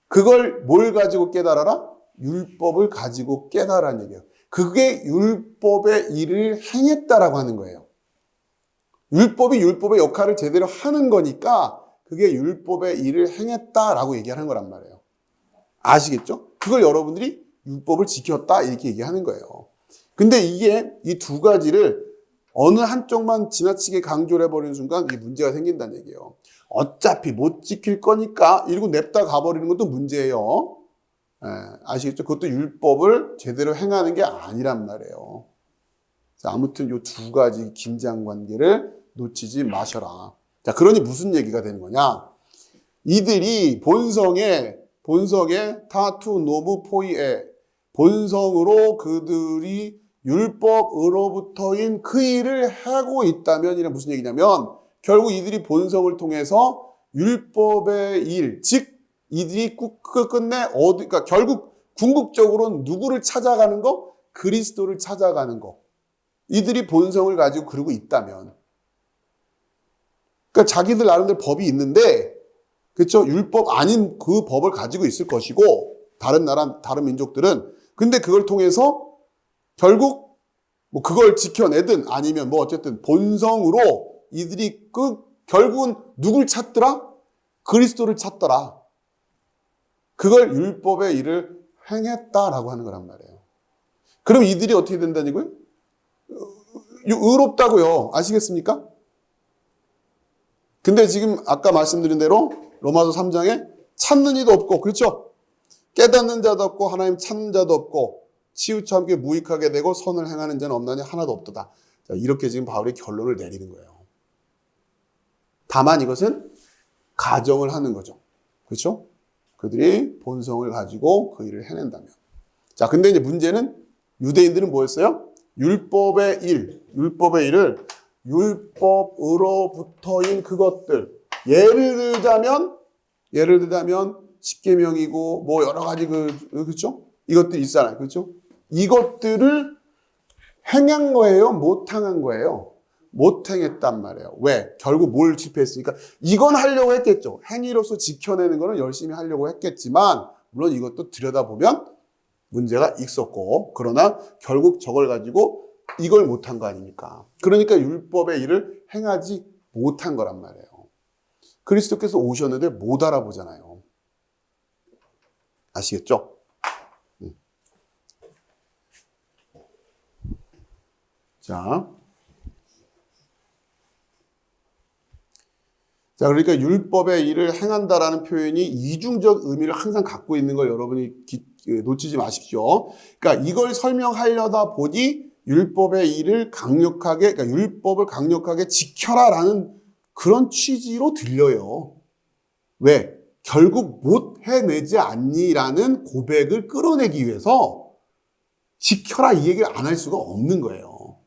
그걸 뭘 가지고 깨달아라? 율법을 가지고 깨달으라는 얘기예요. 그게 율법의 일을 행했다라고 하는 거예요. 율법이 율법의 역할을 제대로 하는 거니까 그게 율법의 일을 행했다라고 얘기하는 거란 말이에요. 아시겠죠? 그걸 여러분들이 율법을 지켰다 이렇게 얘기하는 거예요. 근데 이게 이 두 가지를 어느 한쪽만 지나치게 강조를 해버리는 순간 이게 문제가 생긴다는 얘기예요. 어차피 못 지킬 거니까 이러고 냅다 가버리는 것도 문제예요. 아시겠죠? 그것도 율법을 제대로 행하는 게 아니란 말이에요. 자, 아무튼 이 두 가지 긴장관계를 놓치지 마셔라. 자, 그러니 무슨 얘기가 되는 거냐? 이들이 본성에 타투 노무 포이에 본성으로 그들이 율법으로부터인 그 일을 하고 있다면 이는 무슨 얘기냐면 결국 이들이 본성을 통해서 율법의 일, 즉 이들이 끝내 그러니까 결국 궁극적으로는 누구를 찾아가는 거? 그리스도를 찾아가는 거. 이들이 본성을 가지고 그러고 있다면, 그러니까 자기들 나름대로 법이 있는데, 그렇죠? 율법 아닌 그 법을 가지고 있을 것이고 다른 나라, 다른 민족들은 근데 그걸 통해서 결국 뭐 그걸 지켜내든 아니면 뭐 어쨌든 본성으로 이들이 결국은 누굴 찾더라? 그리스도를 찾더라. 그걸 율법의 일을 행했다라고 하는 거란 말이에요. 그럼 이들이 어떻게 된다니고요? 의롭다고요. 아시겠습니까? 근데 지금 아까 말씀드린 대로 로마서 3장에 찾는 이도 없고, 그렇죠? 깨닫는 자도 없고 하나님 찾는 자도 없고 치우쳐 함께 무익하게 되고 선을 행하는 자는 없나니 하나도 없도다. 자, 이렇게 지금 바울이 결론을 내리는 거예요. 다만 이것은 가정을 하는 거죠. 그렇죠? 그들이 본성을 가지고 그 일을 해낸다면. 자, 근데 이제 문제는 유대인들은 뭐였어요? 율법의 일을 율법으로부터인 그것들. 예를 들자면 십계명이고 뭐 여러 가지 그렇죠? 이것들이 있잖아요. 그렇죠? 이것들을 행한 거예요? 못 행한 거예요? 못 행했단 말이에요. 왜? 결국 뭘 실패했으니까 이건 하려고 했겠죠. 행위로서 지켜내는 거는 열심히 하려고 했겠지만 물론 이것도 들여다보면 문제가 있었고 그러나 결국 저걸 가지고 이걸 못한 거 아닙니까? 그러니까 율법의 일을 행하지 못한 거란 말이에요. 그리스도께서 오셨는데 못 알아보잖아요. 아시겠죠? 자, 그러니까 율법의 일을 행한다라는 표현이 이중적 의미를 항상 갖고 있는 걸 여러분이 놓치지 마십시오. 그러니까 이걸 설명하려다 보니 율법의 일을 강력하게, 그러니까 율법을 강력하게 지켜라라는 그런 취지로 들려요. 왜? 결국 못 해내지 않니라는 고백을 끌어내기 위해서 지켜라 이 얘기를 안 할 수가 없는 거예요.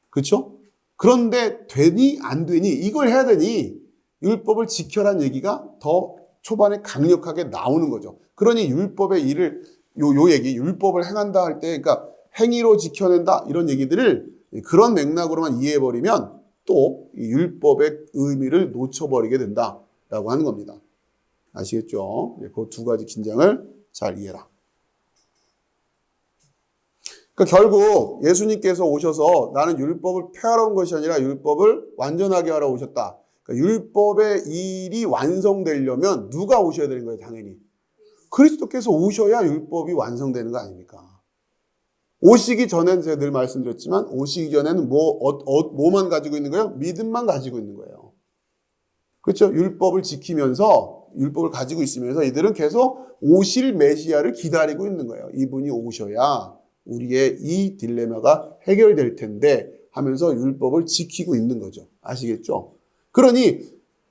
그렇죠? 그런데 되니 안 되니 이걸 해야 되니 율법을 지켜라는 얘기가 더 초반에 강력하게 나오는 거죠. 그러니 율법의 일을 요 얘기 율법을 행한다 할 때 그러니까 행위로 지켜낸다 이런 얘기들을 그런 맥락으로만 이해해버리면 또 율법의 의미를 놓쳐버리게 된다라고 하는 겁니다. 아시겠죠? 그 두 가지 긴장을 잘 이해해라. 그러니까 결국 예수님께서 오셔서 나는 율법을 폐하러 온 것이 아니라 율법을 완전하게 하러 오셨다. 그러니까 율법의 일이 완성되려면 누가 오셔야 되는 거예요? 당연히. 그리스도께서 오셔야 율법이 완성되는 거 아닙니까? 오시기 전에는 제가 늘 말씀드렸지만 오시기 전에는 뭐만 가지고 있는 거예요? 믿음만 가지고 있는 거예요. 그렇죠? 율법을 지키면서 율법을 가지고 있으면서 이들은 계속 오실 메시아를 기다리고 있는 거예요. 이분이 오셔야 우리의 이 딜레마가 해결될 텐데 하면서 율법을 지키고 있는 거죠. 아시겠죠? 그러니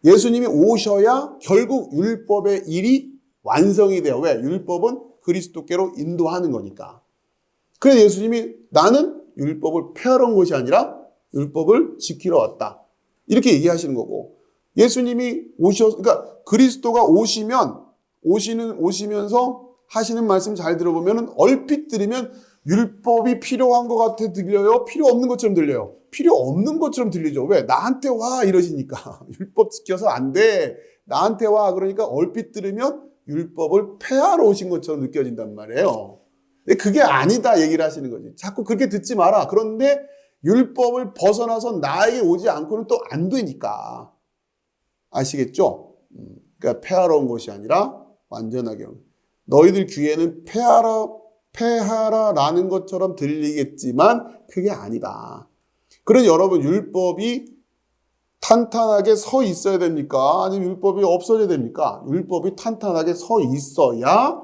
예수님이 오셔야 결국 율법의 일이 완성이 돼요. 왜? 율법은 그리스도께로 인도하는 거니까. 그래서 예수님이 나는 율법을 폐하러 온 것이 아니라 율법을 지키러 왔다. 이렇게 얘기하시는 거고 예수님이 그러니까 그리스도가 오시면서 하시는 말씀 잘 들어보면 얼핏 들으면 율법이 필요한 것 같아 들려요? 필요 없는 것처럼 들려요? 필요 없는 것처럼 들리죠. 왜? 나한테 와 이러시니까. 율법 지켜서 안 돼. 나한테 와. 그러니까 얼핏 들으면 율법을 폐하러 오신 것처럼 느껴진단 말이에요. 근데 그게 아니다 얘기를 하시는 거지. 자꾸 그렇게 듣지 마라. 그런데 율법을 벗어나서 나에게 오지 않고는 또 안 되니까. 아시겠죠? 그러니까 폐하러 온 것이 아니라 완전하게 온. 너희들 귀에는 폐하라라는 것처럼 들리겠지만 그게 아니다. 그런 여러분 율법이 탄탄하게 서 있어야 됩니까? 아니면 율법이 없어져야 됩니까? 율법이 탄탄하게 서 있어야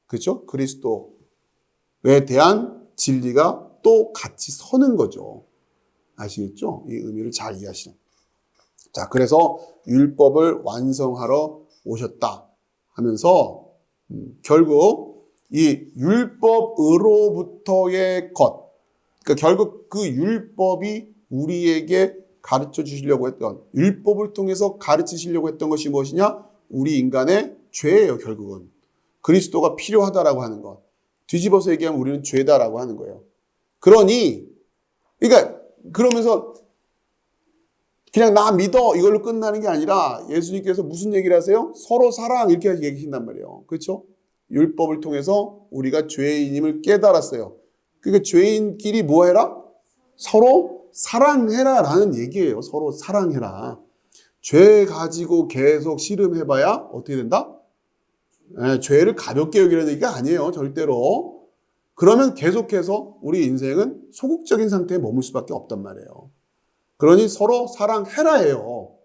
그렇죠? 그리스도에 대한 진리가 또 같이 서는 거죠. 아시겠죠? 이 의미를 잘 이해하시는. 자, 그래서 율법을 완성하러 오셨다 하면서 결국 이 율법으로부터의 것, 그러니까 결국 그 율법이 우리에게 가르쳐 주시려고 했던, 율법을 통해서 가르치시려고 했던 것이 무엇이냐? 우리 인간의 죄예요, 결국은. 그리스도가 필요하다라고 하는 것. 뒤집어서 얘기하면 우리는 죄다라고 하는 거예요. 그러면서 그냥 나 믿어 이걸로 끝나는 게 아니라 예수님께서 무슨 얘기를 하세요? 서로 사랑 이렇게 얘기하신단 말이에요. 그렇죠? 율법을 통해서 우리가 죄인임을 깨달았어요. 그러니까 죄인끼리 뭐 해라? 서로 사랑해라 라는 얘기예요. 서로 사랑해라. 죄 가지고 계속 씨름해봐야 어떻게 된다? 죄를 가볍게 여기라는 얘기가 아니에요. 절대로. 그러면 계속해서 우리 인생은 소극적인 상태에 머물 수밖에 없단 말이에요. 그러니 서로 사랑해라 해요.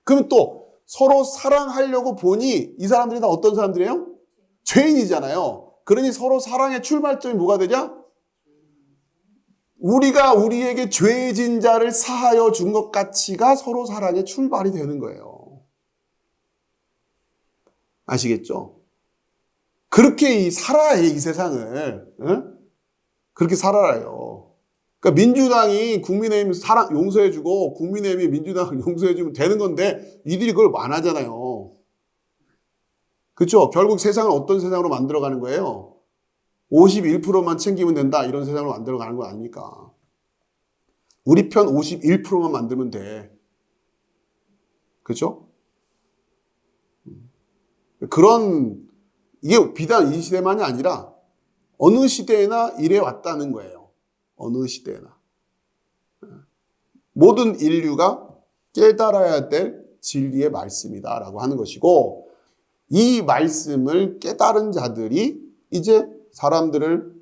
그럼 또 서로 사랑하려고 보니 이 사람들이 다 어떤 사람들이에요? 죄인이잖아요. 그러니 서로 사랑의 출발점이 뭐가 되냐? 우리가 우리에게 죄진 자를 사하여 준 것 가치가 서로 사랑의 출발이 되는 거예요. 아시겠죠? 그렇게 살아야 이 세상을. 응? 그렇게 살아요. 그러니까 민주당이 국민의힘 사랑 용서해주고 국민의힘이 민주당을 용서해주면 되는 건데 이들이 그걸 안 하잖아요. 그렇죠? 결국 세상을 어떤 세상으로 만들어가는 거예요? 51%만 챙기면 된다 이런 세상으로 만들어가는 거 아닙니까? 우리 편 51%만 만들면 돼. 그렇죠? 그런 이게 비단 이 시대만이 아니라 어느 시대에나 이래 왔다는 거예요. 어느 시대나. 모든 인류가 깨달아야 될 진리의 말씀이다라고 하는 것이고 이 말씀을 깨달은 자들이 이제 사람들을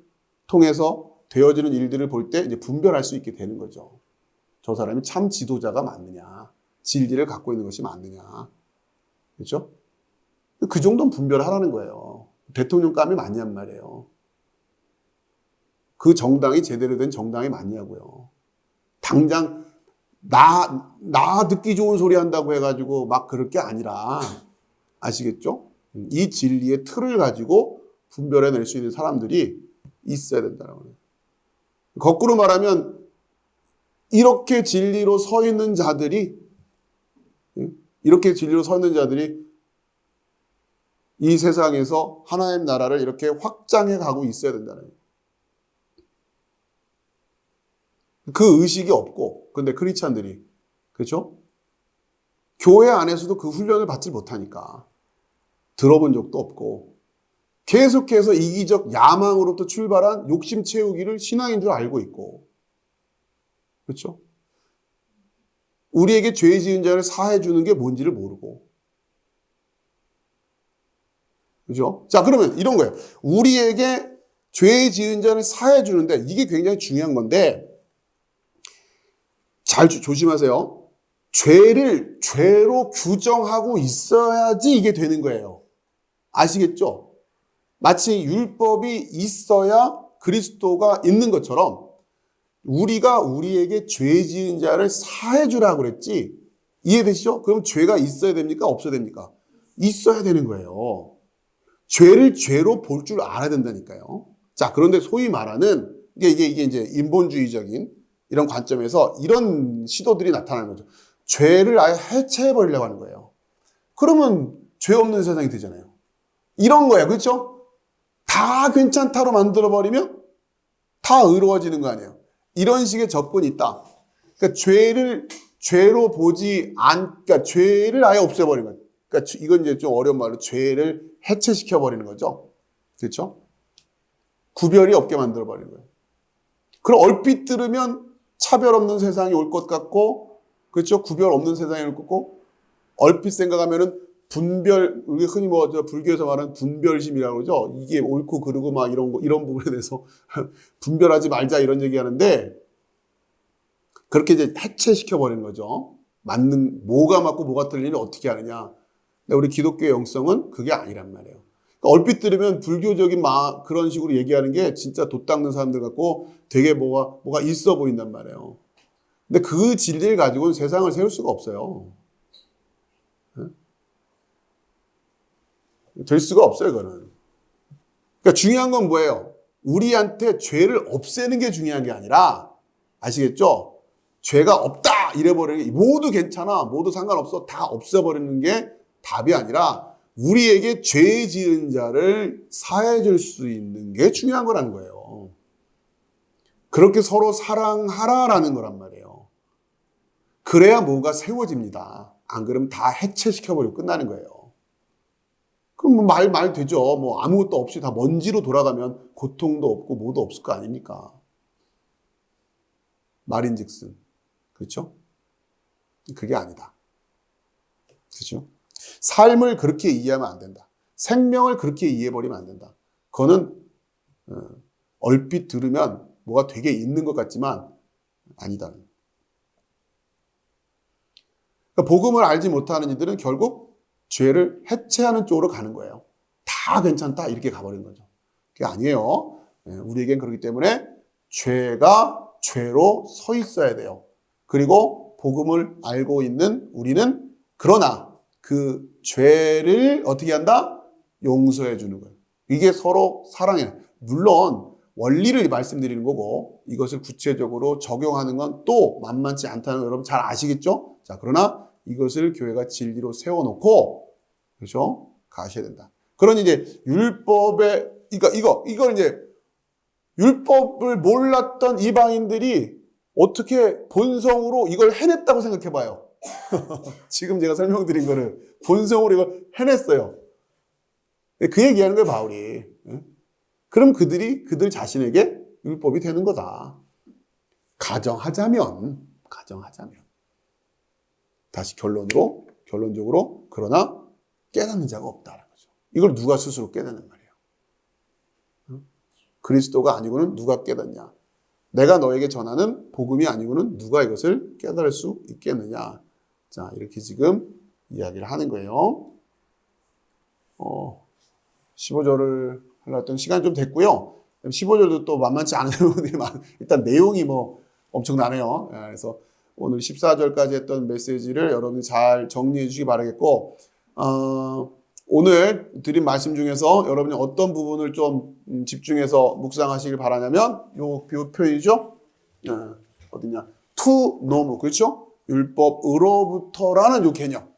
통해서 되어지는 일들을 볼 때 이제 분별할 수 있게 되는 거죠. 저 사람이 참 지도자가 맞느냐, 진리를 갖고 있는 것이 맞느냐, 그렇죠? 그 정도는 분별하라는 거예요. 대통령감이 맞냔 말이에요. 그 정당이 제대로 된 정당이 맞냐고요. 당장 나 듣기 좋은 소리 한다고 해가지고 막 그럴 게 아니라 아시겠죠? 이 진리의 틀을 가지고 분별해낼 수 있는 사람들이 있어야 된다는 거예요. 거꾸로 말하면 이렇게 진리로 서 있는 자들이 이 세상에서 하나님 나라를 이렇게 확장해 가고 있어야 된다는 거예요. 그 의식이 없고 근데 크리스찬들이 그렇죠? 교회 안에서도 그 훈련을 받지 못하니까 들어본 적도 없고 계속해서 이기적 야망으로부터 출발한 욕심 채우기를 신앙인 줄 알고 있고 그렇죠? 우리에게 죄 지은 자를 사해 주는 게 뭔지를 모르고 그렇죠? 자 그러면 이런 거예요. 우리에게 죄 지은 자를 사해 주는데 이게 굉장히 중요한 건데 잘 조심하세요. 죄를 죄로 규정하고 있어야지 이게 되는 거예요. 아시겠죠? 마치 율법이 있어야 그리스도가 있는 것처럼 우리가 우리에게 죄 지은 자를 사해 주라고 그랬지. 이해되시죠? 그럼 죄가 있어야 됩니까? 없어야 됩니까? 있어야 되는 거예요. 죄를 죄로 볼 줄 알아야 된다니까요. 자, 그런데 소위 말하는 이게 이제 인본주의적인 이런 관점에서 이런 시도들이 나타나는 거죠. 죄를 아예 해체해버리려고 하는 거예요. 그러면 죄 없는 세상이 되잖아요. 이런 거야. 그렇죠? 다 괜찮다로 만들어버리면 다 의로워지는 거 아니에요. 이런 식의 접근이 있다. 그러니까 죄를 죄로 보지 그러니까 죄를 아예 없애버리는 거예요. 그러니까 이건 이제 좀 어려운 말로 죄를 해체시켜버리는 거죠. 그렇죠? 구별이 없게 만들어버리는 거예요. 그럼 얼핏 들으면 차별 없는 세상이 올 것 같고, 그렇죠? 구별 없는 세상이 올 것 같고, 얼핏 생각하면은 우리 흔히 불교에서 말하는 분별심이라고 그러죠? 이게 옳고 그르고 막 이런 부분에 대해서 분별하지 말자 이런 얘기 하는데, 그렇게 이제 해체시켜버리는 거죠. 뭐가 맞고 뭐가 틀리는 어떻게 하느냐. 근데 우리 기독교의 영성은 그게 아니란 말이에요. 그러니까 얼핏 들으면 불교적인 그런 식으로 얘기하는 게 진짜 돛 닦는 사람들 같고 되게 뭐가 있어 보인단 말이에요. 근데 그 진리를 가지고는 세상을 세울 수가 없어요. 될 수가 없어요, 그거는. 그러니까 중요한 건 뭐예요? 우리한테 죄를 없애는 게 중요한 게 아니라, 아시겠죠? 죄가 없다! 이래버리는 게 모두 괜찮아, 모두 상관없어, 다 없애버리는 게 답이 아니라 우리에게 죄 지은 자를 사해 줄 수 있는 게 중요한 거라는 거예요. 그렇게 서로 사랑하라라는 거란 말이에요. 그래야 뭐가 세워집니다. 안 그러면 다 해체시켜버리고 끝나는 거예요. 그럼 말 되죠. 아무것도 없이 다 먼지로 돌아가면 고통도 없고 뭐도 없을 거 아닙니까? 말인즉슨. 그렇죠? 그게 아니다. 그렇죠? 삶을 그렇게 이해하면 안 된다. 생명을 그렇게 이해해버리면 안 된다. 그거는 얼핏 들으면 뭐가 되게 있는 것 같지만 아니다. 그러니까 복음을 알지 못하는 이들은 결국 죄를 해체하는 쪽으로 가는 거예요. 다 괜찮다 이렇게 가버리는 거죠. 그게 아니에요. 우리에겐 그렇기 때문에 죄가 죄로 서 있어야 돼요. 그리고 복음을 알고 있는 우리는 그러나 그 죄를 어떻게 한다? 용서해 주는 거예요. 이게 서로 사랑해요. 물론 원리를 말씀드리는 거고 이것을 구체적으로 적용하는 건 또 만만치 않다는 거 여러분 잘 아시겠죠? 자, 그러나 이것을 교회가 진리로 세워놓고 그렇죠? 가셔야 된다. 그러니 이제 율법에 이걸 이제 율법을 몰랐던 이방인들이 어떻게 본성으로 이걸 해냈다고 생각해봐요. 지금 제가 설명드린 거를 본성으로 이걸 해냈어요. 그 얘기하는 거예요, 바울이. 그럼 그들 자신에게 율법이 되는 거다. 가정하자면. 다시 결론적으로, 그러나 깨닫는 자가 없다는 거죠. 이걸 누가 스스로 깨닫는 말이에요. 그리스도가 아니고는 누가 깨닫냐. 내가 너에게 전하는 복음이 아니고는 누가 이것을 깨달을 수 있겠느냐. 자, 이렇게 지금 이야기를 하는 거예요. 15절을 하려고 했던 시간이 좀 됐고요. 15절도 또 만만치 않은 부분들이 일단 내용이 엄청나네요. 그래서 오늘 14절까지 했던 메시지를 여러분이 잘 정리해 주시기 바라겠고, 오늘 드린 말씀 중에서 여러분이 어떤 부분을 좀 집중해서 묵상하시길 바라냐면, 요 표현이죠? 어디냐? to 노무, 그렇죠? 율법으로부터라는 요 개념.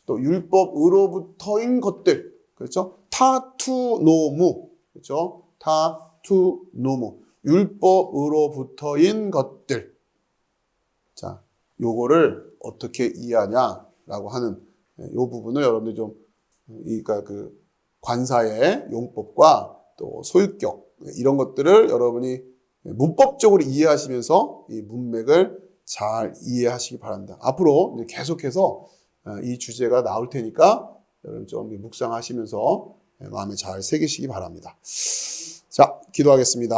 또 율법으로부터인 것들, 그렇죠? 타 투 노무, 그렇죠? 타 투 노무. 율법으로부터인 것들. 자, 요거를 어떻게 이해하냐라고 하는 요 부분을 여러분들 좀, 그러니까 그 관사의 용법과 또 소유격 이런 것들을 여러분이 문법적으로 이해하시면서 이 문맥을 잘 이해하시기 바랍니다. 앞으로 계속해서 이 주제가 나올 테니까 여러분 좀 묵상하시면서 마음에 잘 새기시기 바랍니다. 자, 기도하겠습니다.